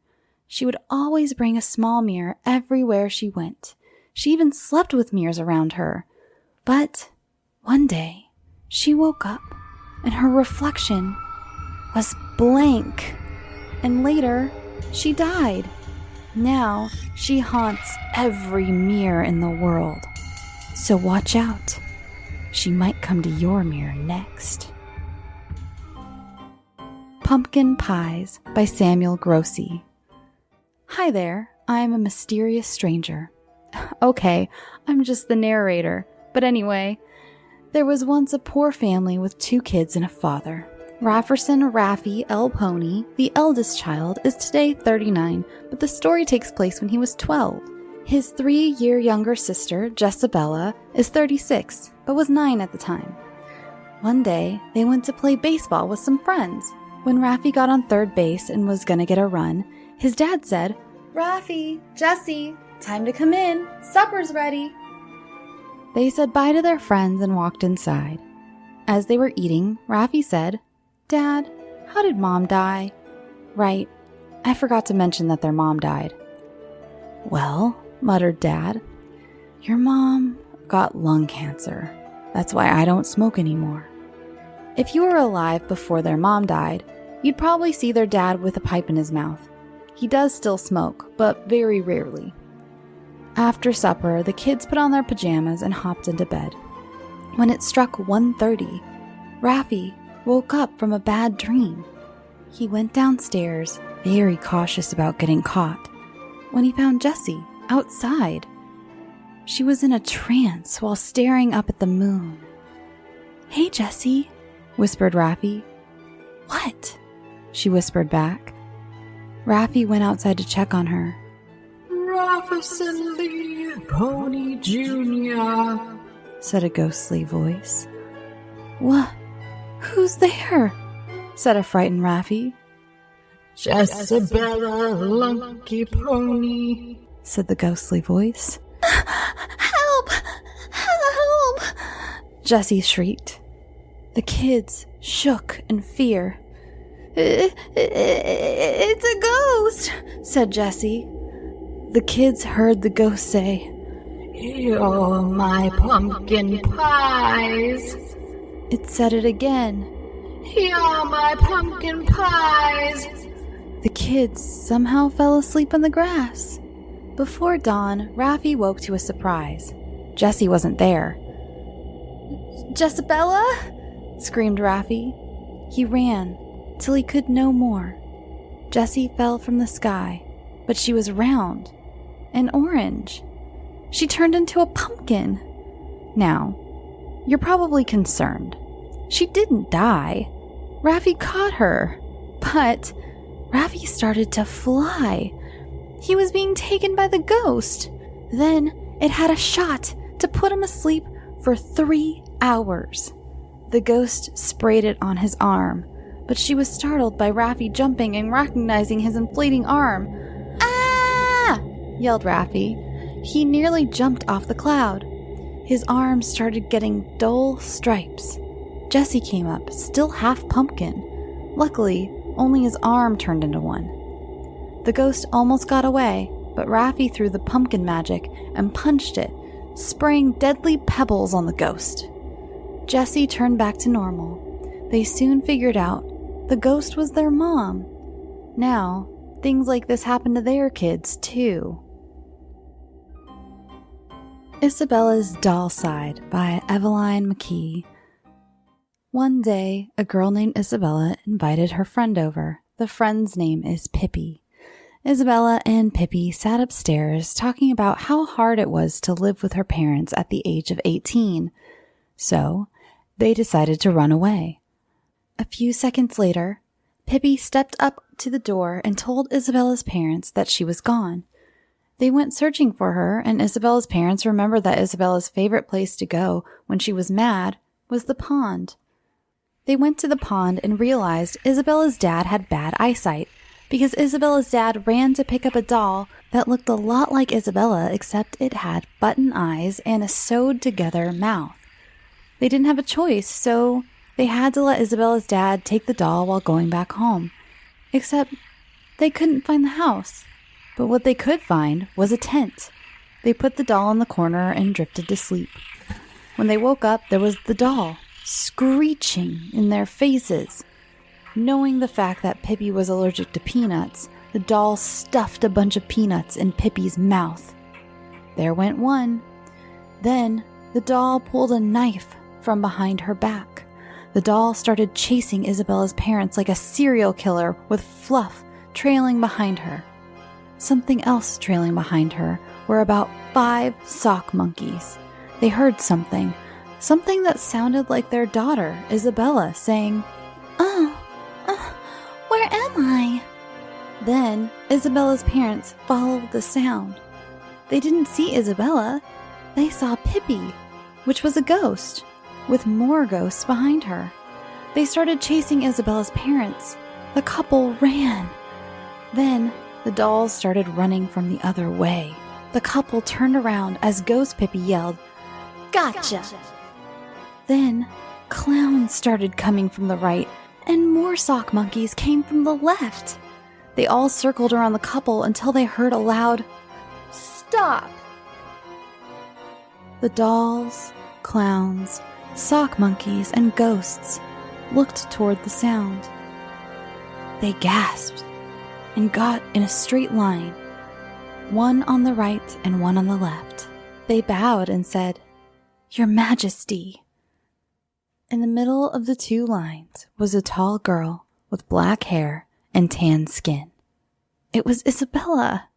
S2: She would always bring a small mirror everywhere she went. She even slept with mirrors around her. But one day, she woke up, and her reflection was blank. And later, she died. Now, she haunts every mirror in the world. So watch out. She might come to your mirror next. Pumpkin Pies by Samuel Groesse. Hi there, I'm a mysterious stranger. Okay, I'm just the narrator. But anyway, there was once a poor family with 2 kids and a father. Rafferson Raffi L. Pony, the eldest child, is today 39, but the story takes place when he was 12. His 3-year younger sister, Jessabella, is 36, but was 9 at the time. One day, they went to play baseball with some friends. When Raffi got on third base and was gonna get a run, his dad said, "Raffi, Jessie, time to come in. Supper's ready." They said bye to their friends and walked inside. As they were eating, Raffi said, "Dad, how did Mom die?" "Right, I forgot to mention that their mom died." "Well," muttered Dad, "your mom got lung cancer. That's why I don't smoke anymore." If you were alive before their mom died, you'd probably see their dad with a pipe in his mouth. He does still smoke, but very rarely. After supper, the kids put on their pajamas and hopped into bed. When it struck 1:30, Raffi woke up from a bad dream. He went downstairs, very cautious about getting caught, when he found Jessie outside. She was in a trance while staring up at the moon. "Hey, Jessie," whispered Raffi. "What?" she whispered back. Raffi went outside to check on her.
S8: "Rafferson Lee Pony Jr.,"
S2: said a ghostly voice. "What? Who's there?" said a frightened Raffi.
S8: "Jessabella Lunky Pony,"
S2: said the ghostly voice. "Help! Help!" Jessie shrieked. The kids shook in fear. "It's a ghost," said Jessie. The kids heard the ghost say,
S8: "You're my pumpkin pies."
S2: It said it again.
S8: "You're my pumpkin pies."
S2: The kids somehow fell asleep in the grass. Before dawn, Raffi woke to a surprise. Jessie wasn't there. "Jessabella!" screamed Raffi. He ran till he could no more. Jessie fell from the sky, but she was round and orange. She turned into a pumpkin. Now, you're probably concerned. She didn't die. Raffi caught her, but Raffi started to fly. He was being taken by the ghost. Then it had a shot to put him asleep for 3 hours. The ghost sprayed it on his arm, but she was startled by Raffi jumping and recognizing his inflating arm. "Ah!" yelled Raffi. He nearly jumped off the cloud. His arm started getting dull stripes. Jessie came up, still half pumpkin. Luckily, only his arm turned into one. The ghost almost got away, but Raffi threw the pumpkin magic and punched it, spraying deadly pebbles on the ghost. Jessie turned back to normal. They soon figured out the ghost was their mom. Now, things like this happen to their kids, too. Isabella's Doll Side by Evaline McKee. One day, a girl named Isabella invited her friend over. The friend's name is Pippi. Isabella and Pippi sat upstairs talking about how hard it was to live with her parents at the age of 18. So, they decided to run away. A few seconds later, Pippi stepped up to the door and told Isabella's parents that she was gone. They went searching for her, and Isabella's parents remembered that Isabella's favorite place to go when she was mad was the pond. They went to the pond and realized Isabella's dad had bad eyesight, because Isabella's dad ran to pick up a doll that looked a lot like Isabella, except it had button eyes and a sewed-together mouth. They didn't have a choice, so they had to let Isabella's dad take the doll while going back home. Except they couldn't find the house. But what they could find was a tent. They put the doll in the corner and drifted to sleep. When they woke up, there was the doll, screeching in their faces. Knowing the fact that Pippi was allergic to peanuts, the doll stuffed a bunch of peanuts in Pippi's mouth. There went one. Then the doll pulled a knife from behind her back. The doll started chasing Isabella's parents like a serial killer, with Fluff trailing behind her. Something else trailing behind her were about 5 sock monkeys. They heard something that sounded like their daughter, Isabella, saying,
S4: Where am I?
S2: Then Isabella's parents followed the sound. They didn't see Isabella. They saw Pippi, which was a ghost, with more ghosts behind her. They started chasing Isabella's parents. The couple ran. Then the dolls started running from the other way. The couple turned around as Ghost Pippi yelled, "Gotcha!" Then clowns started coming from the right, and more sock monkeys came from the left. They all circled around the couple until they heard a loud, "Stop!" The dolls, clowns, sock monkeys, and ghosts looked toward the sound. They gasped and got in a straight line, one on the right and one on the left. They bowed and said, "Your Majesty." In the middle of the 2 lines was a tall girl with black hair and tan skin. It was Isabella.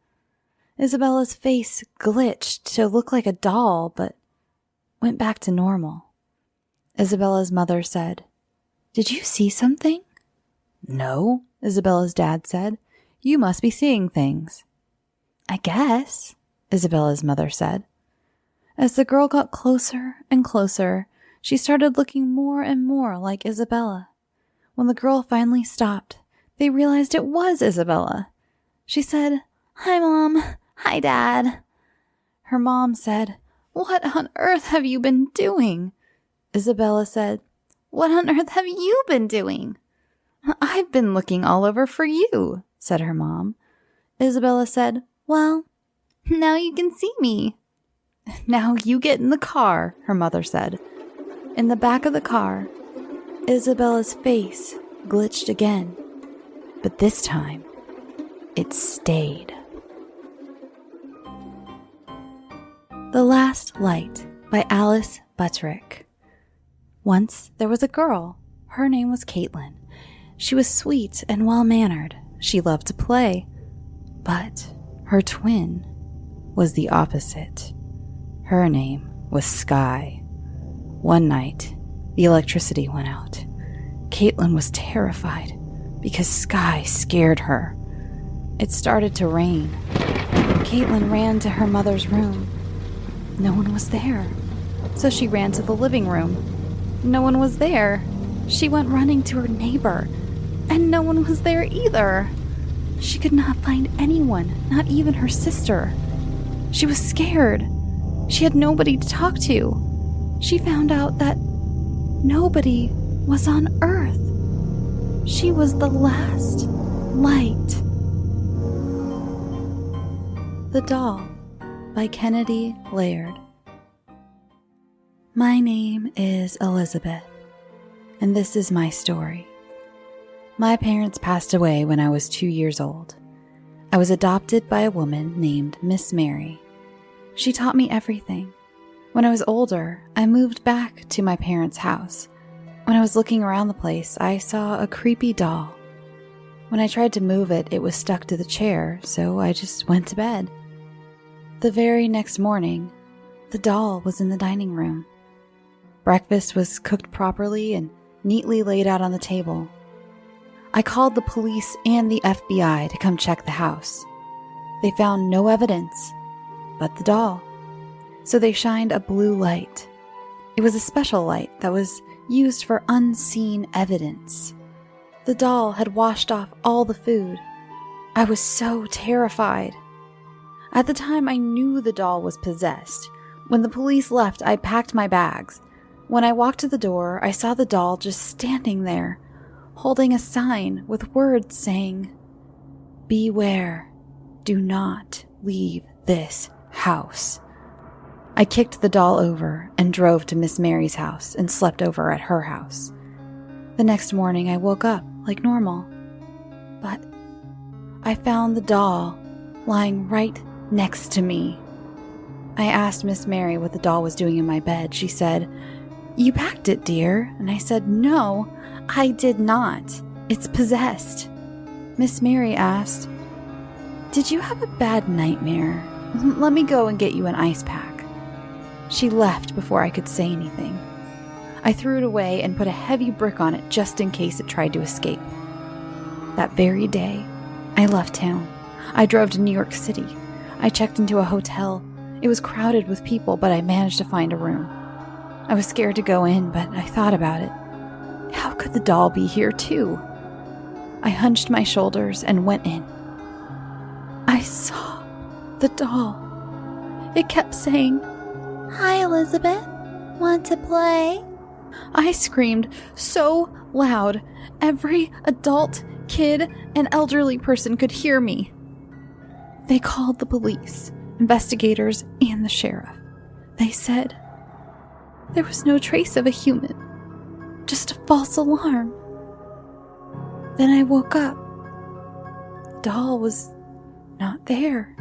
S2: Isabella's face glitched to look like a doll, but went back to normal. Isabella's mother said, "Did you see something?" "No," Isabella's dad said. "You must be seeing things." "I guess," Isabella's mother said. As the girl got closer and closer, she started looking more and more like Isabella. When the girl finally stopped, they realized it was Isabella. She said, "Hi, Mom. Hi, Dad." Her mom said, "What on earth have you been doing?" Isabella said, "What on earth have you been doing?" "I've been looking all over for you," said her mom. Isabella said, "Well, now you can see me." "Now you get in the car," her mother said. In the back of the car, Isabella's face glitched again, but this time, it stayed. The Last Light by Alice Butterick. Once there was a girl. Her name was Kaitlyn. She was sweet and well-mannered. She loved to play. But her twin was the opposite. Her name was Sky. One night, the electricity went out. Kaitlyn was terrified because Sky scared her. It started to rain. Kaitlyn ran to her mother's room. No one was there, so she ran to the living room. no one was there. She went running to her neighbor, and no one was there either. She could not find anyone, not even her sister. She was scared. She had nobody to talk to. She found out that nobody was on Earth. She was the last light. The Doll by Kennedy Laird. My name is Elizabeth, and this is my story. My parents passed away when I was 2 years old. I was adopted by a woman named Miss Mary. She taught me everything. When I was older, I moved back to my parents' house. When I was looking around the place, I saw a creepy doll. When I tried to move it, it was stuck to the chair, so I just went to bed. The very next morning, the doll was in the dining room. Breakfast was cooked properly and neatly laid out on the table. I called the police and the FBI to come check the house. They found no evidence but the doll, so they shined a blue light. It was a special light that was used for unseen evidence. The doll had washed off all the food. I was so terrified. At the time, I knew the doll was possessed. When the police left, I packed my bags. When I walked to the door, I saw the doll just standing there, holding a sign with words saying, "Beware, do not leave this house." I kicked the doll over and drove to Miss Mary's house and slept over at her house. The next morning, I woke up like normal, but I found the doll lying right next to me. I asked Miss Mary what the doll was doing in my bed. She said, "You packed it, dear." And I said, "No, I did not. It's possessed." Miss Mary asked, "Did you have a bad nightmare? Let me go and get you an ice pack." She left before I could say anything. I threw it away and put a heavy brick on it just in case it tried to escape. That very day, I left town. I drove to New York City. I checked into a hotel. It was crowded with people, but I managed to find a room. I was scared to go in, but I thought about it. How could the doll be here too? I hunched my shoulders and went in. I saw the doll. It kept saying,
S4: Hi, Elizabeth. Want to play?
S2: I screamed so loud, every adult, kid, and elderly person could hear me. They called the police, investigators, and the sheriff. They said there was no trace of a human, just a false alarm. Then I woke up. The doll was not there.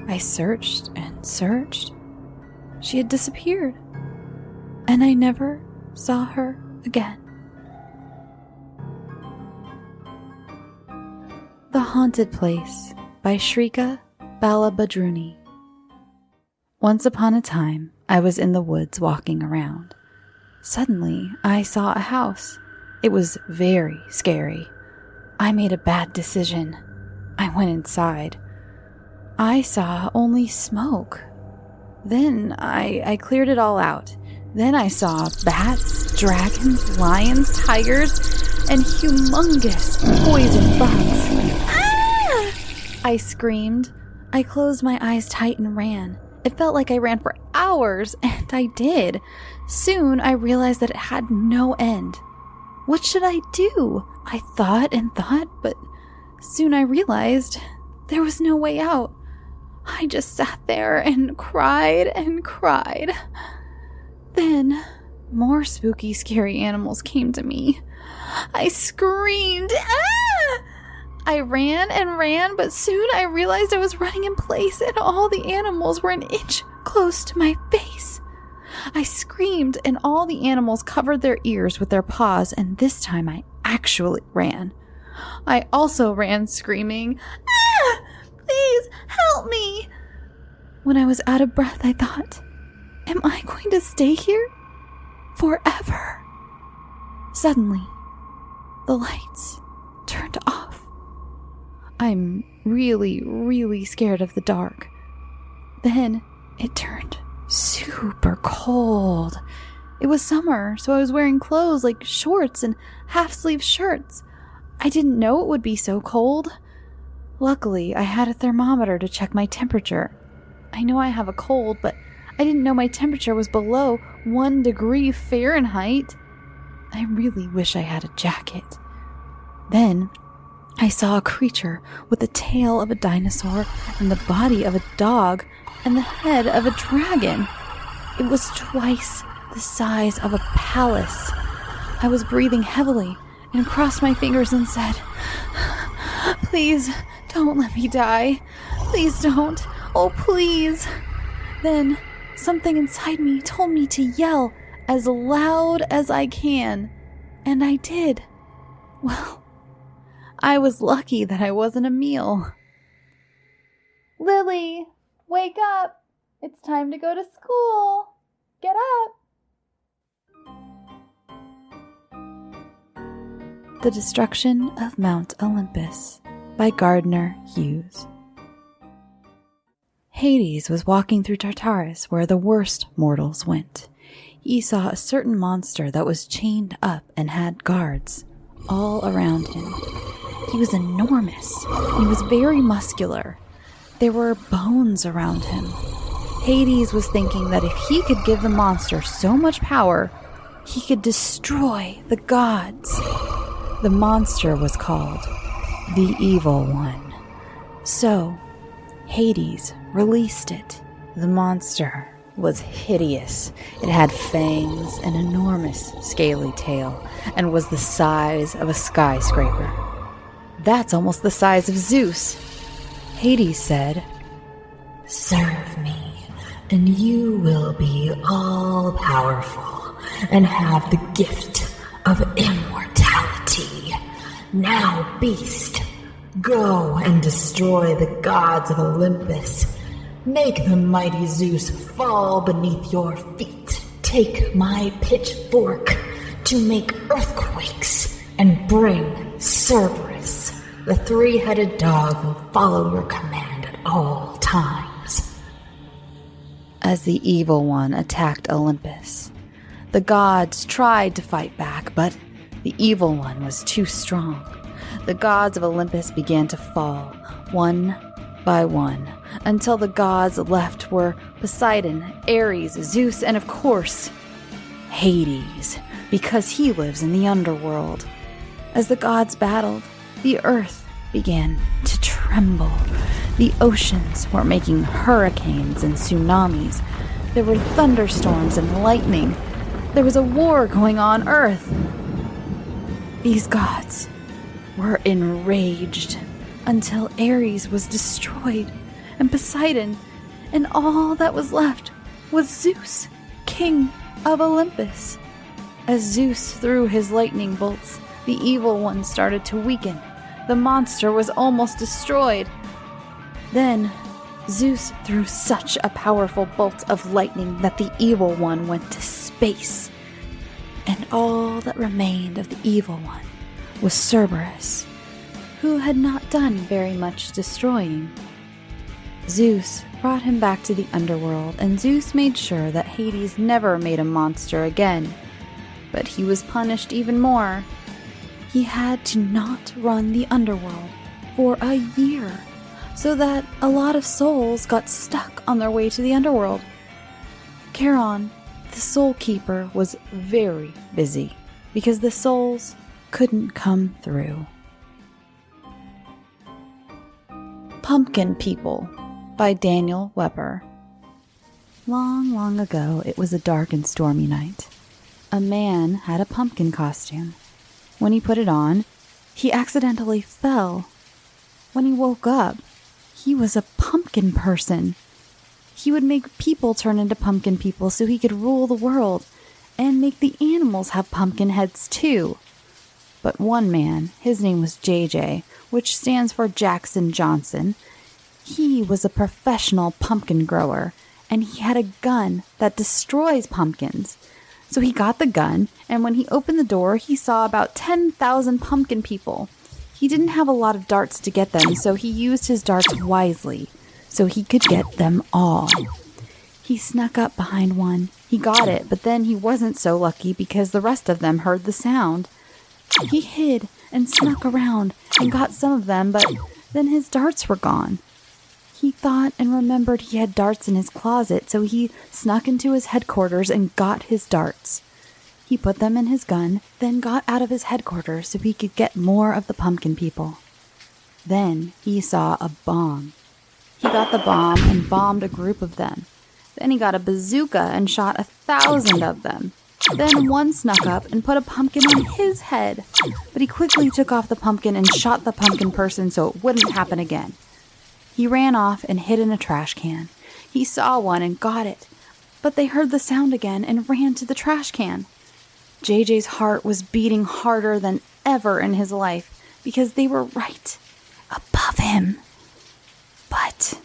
S2: I searched and searched. She had disappeared, and I never saw her again. The Haunted Place by Shrika, Balabhadruni. Once upon a time, I was in the woods walking around. Suddenly, I saw a house. It was very scary. I made a bad decision. I went inside. I saw only smoke. Then I cleared it all out. Then I saw bats, dragons, lions, tigers, and humongous poison bugs. Ah! I screamed. I closed my eyes tight and ran. It felt like I ran for hours, and I did. Soon I realized that it had no end. What should I do? I thought and thought, but soon I realized there was no way out. I just sat there and cried and cried. Then, more spooky, scary animals came to me. I screamed, "Ah!" I ran and ran, but soon I realized I was running in place and all the animals were an inch close to my face. I screamed and all the animals covered their ears with their paws, and this time I actually ran. I also ran screaming, "Ah! Please help me!" When I was out of breath, I thought, am I going to stay here forever? Suddenly, the lights turned off. I'm really, really scared of the dark. Then it turned super cold. It was summer, so I was wearing clothes like shorts and half-sleeve shirts. I didn't know it would be so cold. Luckily, I had a thermometer to check my temperature. I know I have a cold, but I didn't know my temperature was below 1 degree Fahrenheit. I really wish I had a jacket. Then, I saw a creature with the tail of a dinosaur and the body of a dog and the head of a dragon. It was twice the size of a palace. I was breathing heavily and crossed my fingers and said, "Please, don't let me die. Please don't. Oh, please." Then, something inside me told me to yell as loud as I can, and I did. Well, I was lucky that I wasn't a meal. "Lily, wake up. It's time to go to school. Get up." The Destruction of Mount Olympus by Gardner, Hughes. Hades was walking through Tartarus where the worst mortals went. He saw a certain monster that was chained up and had guards all around him. He was enormous. He was very muscular. There were bones around him. Hades was thinking that if he could give the monster so much power, he could destroy the gods. The monster was called the Evil One. So, Hades released it. The monster was hideous. It had fangs, an enormous scaly tail, and was the size of a skyscraper. "That's almost the size of Zeus." Hades said,
S8: Serve me, and you will be all-powerful and have the gift of immortality. Now, beast, go and destroy the gods of Olympus. Make the mighty Zeus fall beneath your feet. Take my pitchfork to make earthquakes and bring Cerberus. The 3-headed dog will follow your command at all times.
S2: As the Evil One attacked Olympus, the gods tried to fight back, but the Evil One was too strong. The gods of Olympus began to fall, one by one, until the gods left were Poseidon, Ares, Zeus, and of course, Hades, because he lives in the underworld. As the gods battled, the earth began to tremble. The oceans were making hurricanes and tsunamis. There were thunderstorms and lightning. There was a war going on Earth. These gods were enraged until Ares was destroyed, and Poseidon, and all that was left was Zeus, king of Olympus. As Zeus threw his lightning bolts, the Evil One started to weaken. The monster was almost destroyed. Then, Zeus threw such a powerful bolt of lightning that the Evil One went to space. And all that remained of the Evil One was Cerberus, who had not done very much destroying. Zeus brought him back to the underworld, and Zeus made sure that Hades never made a monster again. But he was punished even more. He had to not run the underworld for a year, so that a lot of souls got stuck on their way to the underworld. Charon, the Soul Keeper, was very busy because the souls couldn't come through. Pumpkin People by Daniel Weber. Long, long ago, it was a dark and stormy night. A man had a pumpkin costume. When he put it on, he accidentally fell. When he woke up, he was a pumpkin person. He would make people turn into pumpkin people so he could rule the world and make the animals have pumpkin heads too. But one man, his name was JJ, which stands for Jackson Johnson, he was a professional pumpkin grower, and he had a gun that destroys pumpkins. So he got the gun, and when he opened the door, he saw about 10,000 pumpkin people. He didn't have a lot of darts to get them, so he used his darts wisely, so he could get them all. He snuck up behind one, He got it, but then he wasn't so lucky because the rest of them heard the sound. He hid and snuck around and got some of them, but then his darts were gone. He thought and remembered he had darts in his closet, so he snuck into his headquarters and got his darts. He put them in his gun, then got out of his headquarters so he could get more of the pumpkin people. Then he saw a bomb. He got the bomb and bombed a group of them. Then he got a bazooka and shot 1,000 of them. Then one snuck up and put a pumpkin on his head. But he quickly took off the pumpkin and shot the pumpkin person so it wouldn't happen again. He ran off and hid in a trash can. He saw one and got it. But they heard the sound again and ran to the trash can. JJ's heart was beating harder than ever in his life because they were right above him. But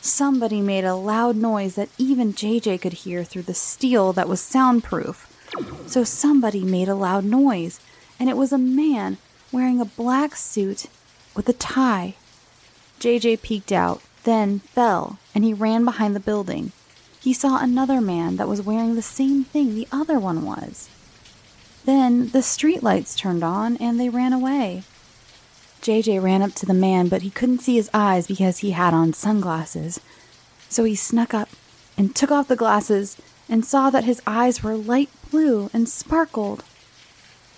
S2: somebody made a loud noise that even JJ could hear through the steel that was soundproof. So somebody made a loud noise, and it was a man wearing a black suit with a tie. JJ peeked out, then fell, and he ran behind the building. He saw another man that was wearing the same thing the other one was. Then the streetlights turned on, and they ran away. JJ ran up to the man, but he couldn't see his eyes because he had on sunglasses. So he snuck up and took off the glasses and saw that his eyes were light blue and sparkled.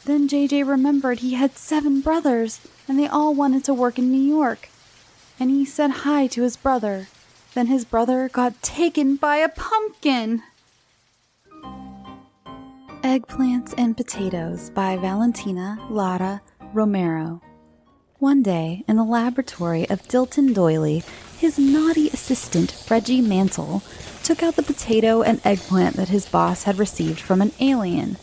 S2: Then JJ remembered he had 7 brothers, and they all wanted to work in New York. And he said hi to his brother. Then his brother got taken by a pumpkin. Eggplants and Potatoes by Valentina, Lara, Romero. One day, in the laboratory of Dilton Doyley, his naughty assistant, Reggie Mansell, took out the potato and eggplant that his boss had received from an alien.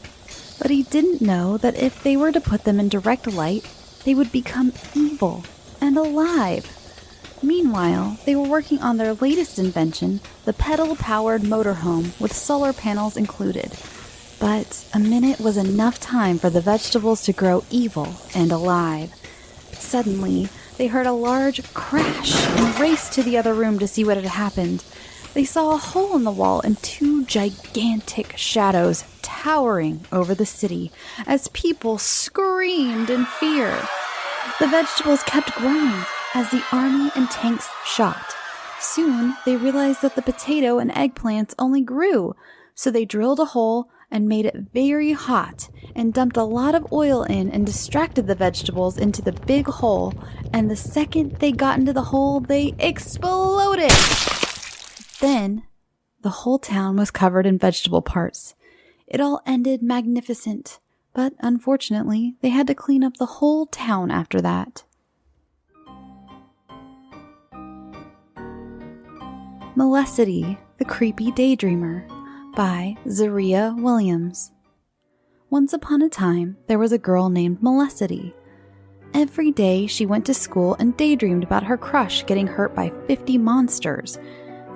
S2: But he didn't know that if they were to put them in direct light, they would become evil and alive. Meanwhile, they were working on their latest invention, the pedal-powered motorhome with solar panels included. But a minute was enough time for the vegetables to grow evil and alive. Suddenly, they heard a large crash and raced to the other room to see what had happened. They saw a hole in the wall and 2 gigantic shadows towering over the city as people screamed in fear. The vegetables kept growing as the army and tanks shot. Soon, they realized that the potato and eggplants only grew, so they drilled a hole and made it very hot and dumped a lot of oil in and distracted the vegetables into the big hole, and the second they got into the hole, they exploded. Then, the whole town was covered in vegetable parts. It all ended magnificent, but unfortunately, they had to clean up the whole town after that. Melicity, the Creepy Daydreamer by Zariya Williams. Once upon a time, there was a girl named Melicity. Every day, she went to school and daydreamed about her crush getting hurt by 50 monsters.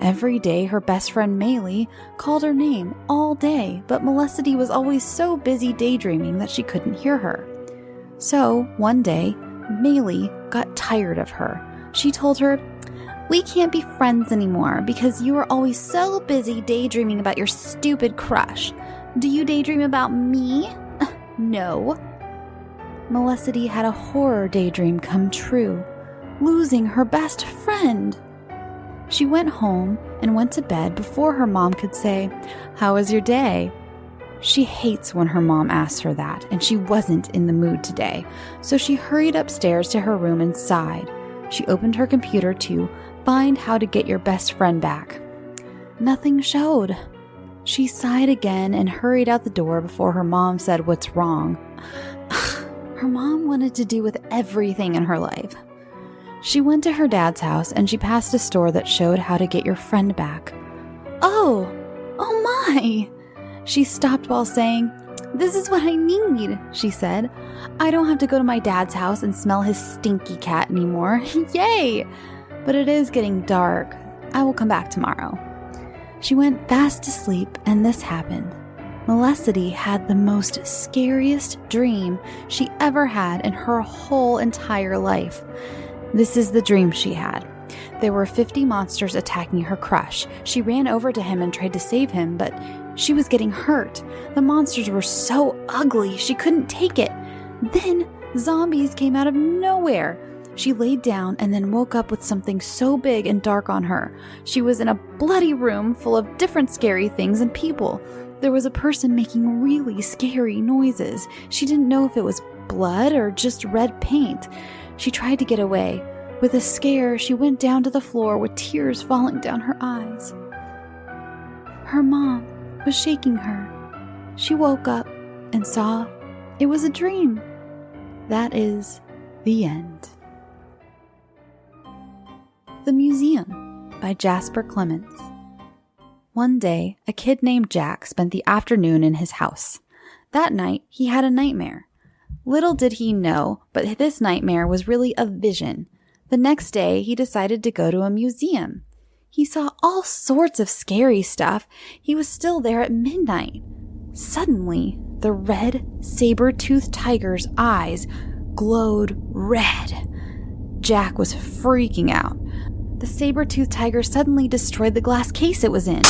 S2: Every day, her best friend Maylee called her name all day, but Melicity was always so busy daydreaming that she couldn't hear her. So, one day, Maylee got tired of her. She told her, "We can't be friends anymore because you are always so busy daydreaming about your stupid crush. Do you daydream about me?" "No." Melicity had a horror daydream come true, losing her best friend. She went home and went to bed before her mom could say, "How was your day?" She hates when her mom asks her that, and she wasn't in the mood today, so she hurried upstairs to her room and sighed. She opened her computer to find how to get your best friend back. Nothing showed. She sighed again and hurried out the door before her mom said, "What's wrong?" Her mom wanted to do with everything in her life. She went to her dad's house and she passed a store that showed how to get your friend back. Oh my! She stopped while saying, "This is what I need," she said. "I don't have to go to my dad's house and smell his stinky cat anymore. Yay! But it is getting dark. I will come back tomorrow." She went fast to sleep, and this happened. Melicity had the most scariest dream she ever had in her whole entire life. This is the dream she had. There were 50 monsters attacking her crush. She ran over to him and tried to save him, but She was getting hurt. The monsters were so ugly, she couldn't take it. Then zombies came out of nowhere. She laid down and then woke up with something so big and dark on her. She was in a bloody room full of different scary things and people. There was a person making really scary noises. She didn't know if it was blood or just red paint. She tried to get away. With a scare, she went down to the floor with tears falling down her eyes. Her mom was shaking her. She woke up and saw it was a dream. That is the end. The Museum by Jasper Clements. One day, a kid named Jack spent the afternoon in his house. That night, he had a nightmare. Little did he know, but this nightmare was really a vision. The next day, he decided to go to a museum. He saw all sorts of scary stuff. He was still there at midnight. Suddenly, the red, saber-toothed tiger's eyes glowed red. Jack was freaking out. The saber-toothed tiger suddenly destroyed the glass case it was in.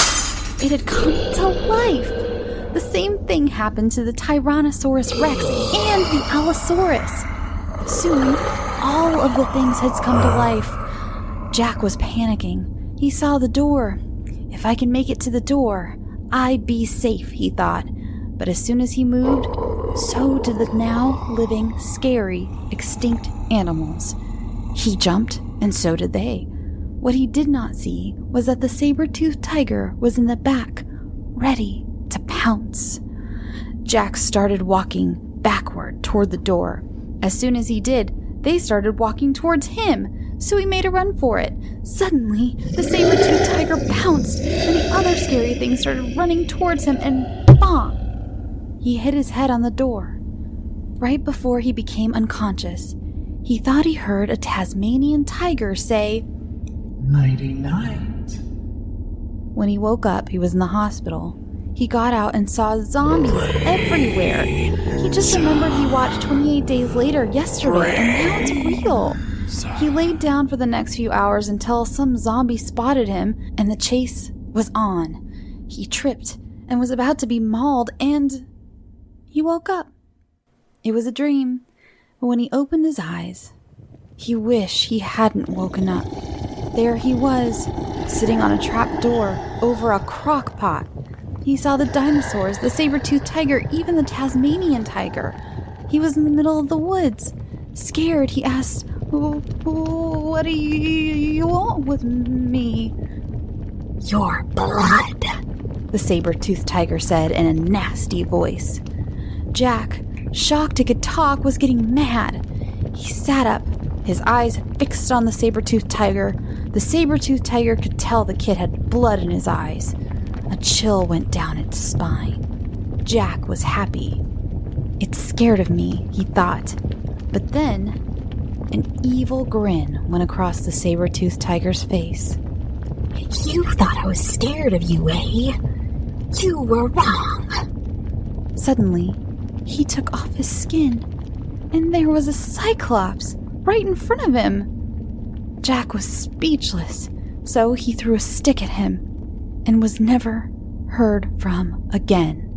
S2: It had come to life. The same thing happened to the Tyrannosaurus Rex and the Allosaurus. Soon, all of the things had come to life. Jack was panicking. He saw the door. If I can make it to the door, I'd be safe, he thought. But as soon as he moved, so did the now living, scary, extinct animals. He jumped, and so did they. What he did not see was that the saber-toothed tiger was in the back, ready to pounce. Jack started walking backward toward the door. As soon as he did, they started walking towards him, so he made a run for it. Suddenly, the saber-toothed tiger pounced, and the other scary things started running towards him, and bang! He hit his head on the door. Right before he became unconscious, he thought he heard a Tasmanian tiger say,
S9: "Nighty-night."
S2: When he woke up, he was in the hospital. He got out and saw zombies everywhere. He just remembered he watched 28 Days Later yesterday, and now it's real. He laid down for the next few hours until some zombie spotted him, and the chase was on. He tripped and was about to be mauled, and he woke up. It was a dream, but when he opened his eyes, he wished he hadn't woken up. There he was, sitting on a trap door over a crock pot. He saw the dinosaurs, the saber-toothed tiger, even the Tasmanian tiger. He was in the middle of the woods. Scared, he asked, "What do you want with me?"
S8: "Your blood,"
S2: the saber-toothed tiger said in a nasty voice. Jack, shocked it could talk, was getting mad. He sat up, his eyes fixed on the saber-toothed tiger. The saber-toothed tiger could tell the kid had blood in his eyes. A chill went down its spine. Jack was happy. "It's scared of me," he thought. But then, an evil grin went across the saber-toothed tiger's face.
S8: "You thought I was scared of you, eh? You were wrong."
S2: Suddenly, he took off his skin, and there was a cyclops right in front of him. Jack was speechless, so he threw a stick at him and was never heard from again.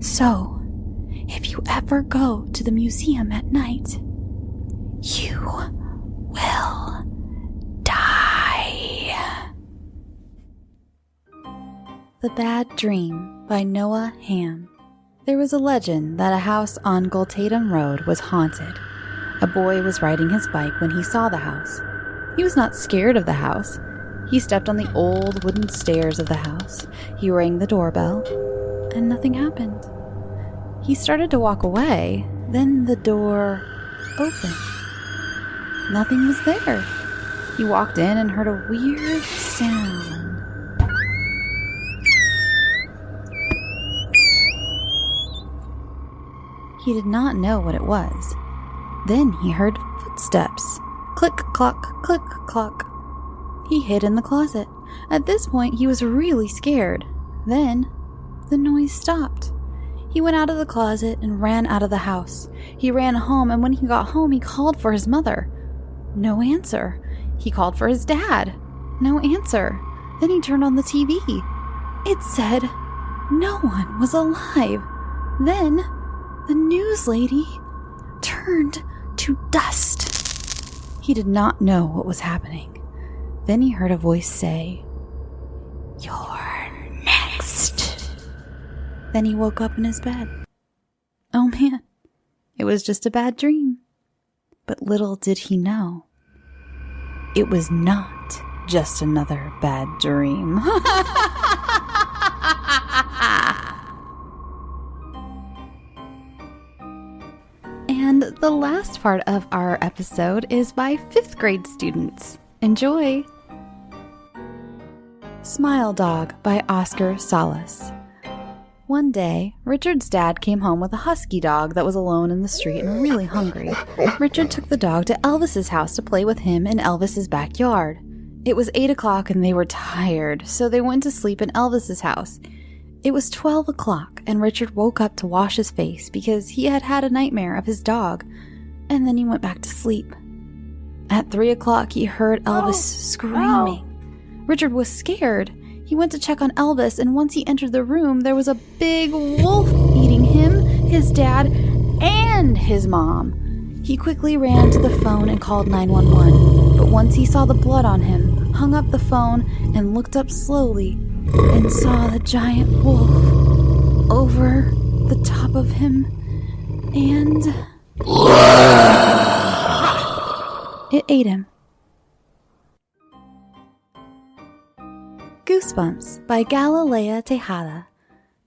S2: So, if you ever go to the museum at night, you will die. The Bad Dream by Noah Ham. There was a legend that a house on Gultatum Road was haunted. A boy was riding his bike when he saw the house. He was not scared of the house. He stepped on the old wooden stairs of the house. He rang the doorbell, and nothing happened. He started to walk away, then the door opened. Nothing was there. He walked in and heard a weird sound. He did not know what it was. Then he heard footsteps. Click-clock, click-clock. He hid in the closet. At this point, he was really scared. Then, the noise stopped. He went out of the closet and ran out of the house. He ran home, and when he got home, he called for his mother. No answer. He called for his dad. No answer. Then he turned on the TV. It said, No one was alive. Then, the news lady turned to dust. He did not know what was happening. Then he heard a voice say, "You're next." Then he woke up in his bed. Oh man, it was just a bad dream. But little did he know, it was not just another bad dream. And the last part of our episode is by 5th grade students. Enjoy! Smile Dog by Oscar Salas. One day, Richard's dad came home with a husky dog that was alone in the street and really hungry. Richard took the dog to Elvis's house to play with him in Elvis's backyard. It was 8 o'clock and they were tired, so they went to sleep in Elvis's house. It was 12 o'clock and Richard woke up to wash his face because he had had a nightmare of his dog, and then he went back to sleep. At 3 o'clock, he heard Elvis screaming. Richard was scared. He went to check on Elvis, and once he entered the room, there was a big wolf eating him, his dad, and his mom. He quickly ran to the phone and called 911, but once he saw the blood on him, hung up the phone and looked up slowly and saw the giant wolf over the top of him, and it ate him. Goosebumps by Galilea Tejada.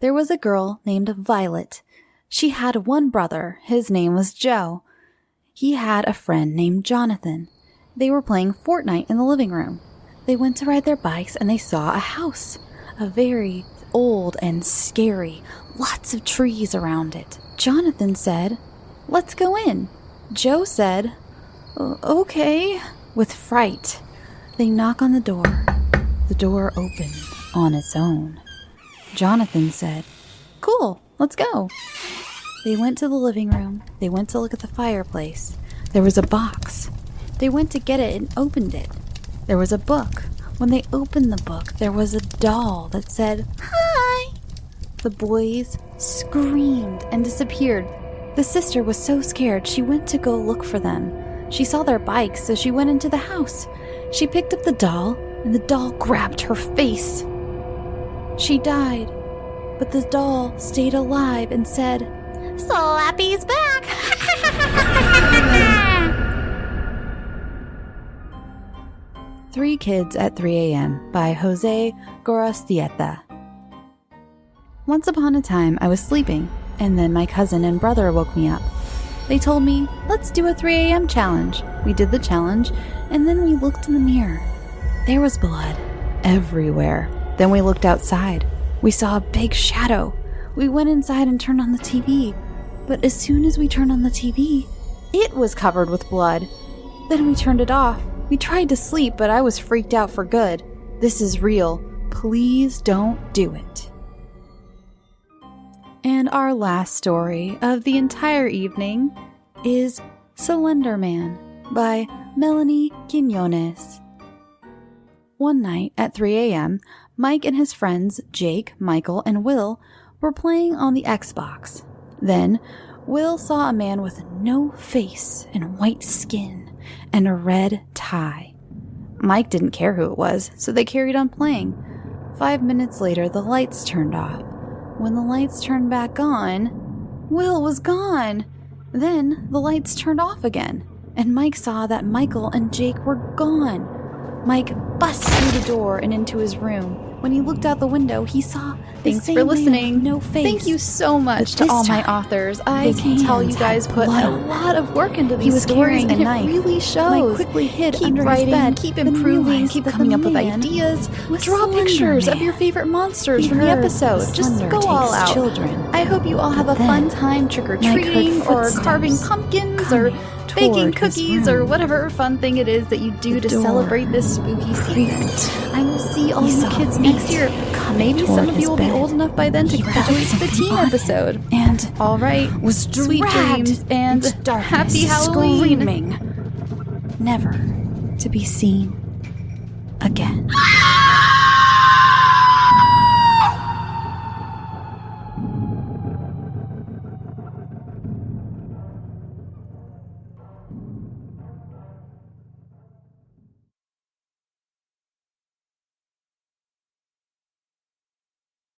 S2: There was a girl named Violet. She had one brother. His name was Joe. He had a friend named Jonathan. They were playing Fortnite in the living room. They went to ride their bikes and they saw a house. A very old and scary. Lots of trees around it. Jonathan said, "Let's go in." Joe said, "Okay," with fright. They knock on the door. The door opened on its own. Jonathan said, "Cool, let's go." They went to the living room. They went to look at the fireplace. There was a box. They went to get it and opened it. There was a book. When they opened the book, there was a doll that said, "Hi." The boys screamed and disappeared. The sister was so scared she went to go look for them. She saw their bikes, so she went into the house. She picked up the doll, and the doll grabbed her face. She died, but the doll stayed alive and said, "Slappy's back!" 3 Kids at 3 a.m. by Jose Gorostieta. Once upon a time, I was sleeping, and then my cousin and brother woke me up. They told me, "Let's do a 3 a.m. challenge." We did the challenge, and then we looked in the mirror. There was blood everywhere. Then we looked outside. We saw a big shadow. We went inside and turned on the TV. But as soon as we turned on the TV, it was covered with blood. Then we turned it off. We tried to sleep, but I was freaked out for good. This is real. Please don't do it. And our last story of the entire evening is Slender Man by Melanie Quinones. One night at 3 a.m., Mike and his friends Jake, Michael, and Will were playing on the Xbox. Then, Will saw a man with no face and white skin and a red tie. Mike didn't care who it was, so they carried on playing. 5 minutes later, the lights turned off. When the lights turned back on, Will was gone. Then the lights turned off again, and Mike saw that Michael and Jake were gone. Mike bust through the door and into his room. When he looked out the window, he saw
S3: Thanks for listening.
S2: No face.
S3: Thank you so much to all my authors. I can tell you guys put a lot of work into these stories, and it really shows.
S2: Mike quickly hid
S3: keep
S2: under
S3: writing,
S2: his bed,
S3: keep improving, keep coming up with ideas. Draw pictures of your favorite monsters from the episode. Just go all out. I hope you all have a fun time trick-or-treating or carving pumpkins or baking cookies or whatever fun thing it is that you do to celebrate this spooky season. I will see all you kids next year. Maybe some of you will be old enough by then to graduate to the teen episode.
S2: And
S3: all right,
S2: was
S3: sweet dreams and happy Halloween.
S2: Screaming, never to be seen again.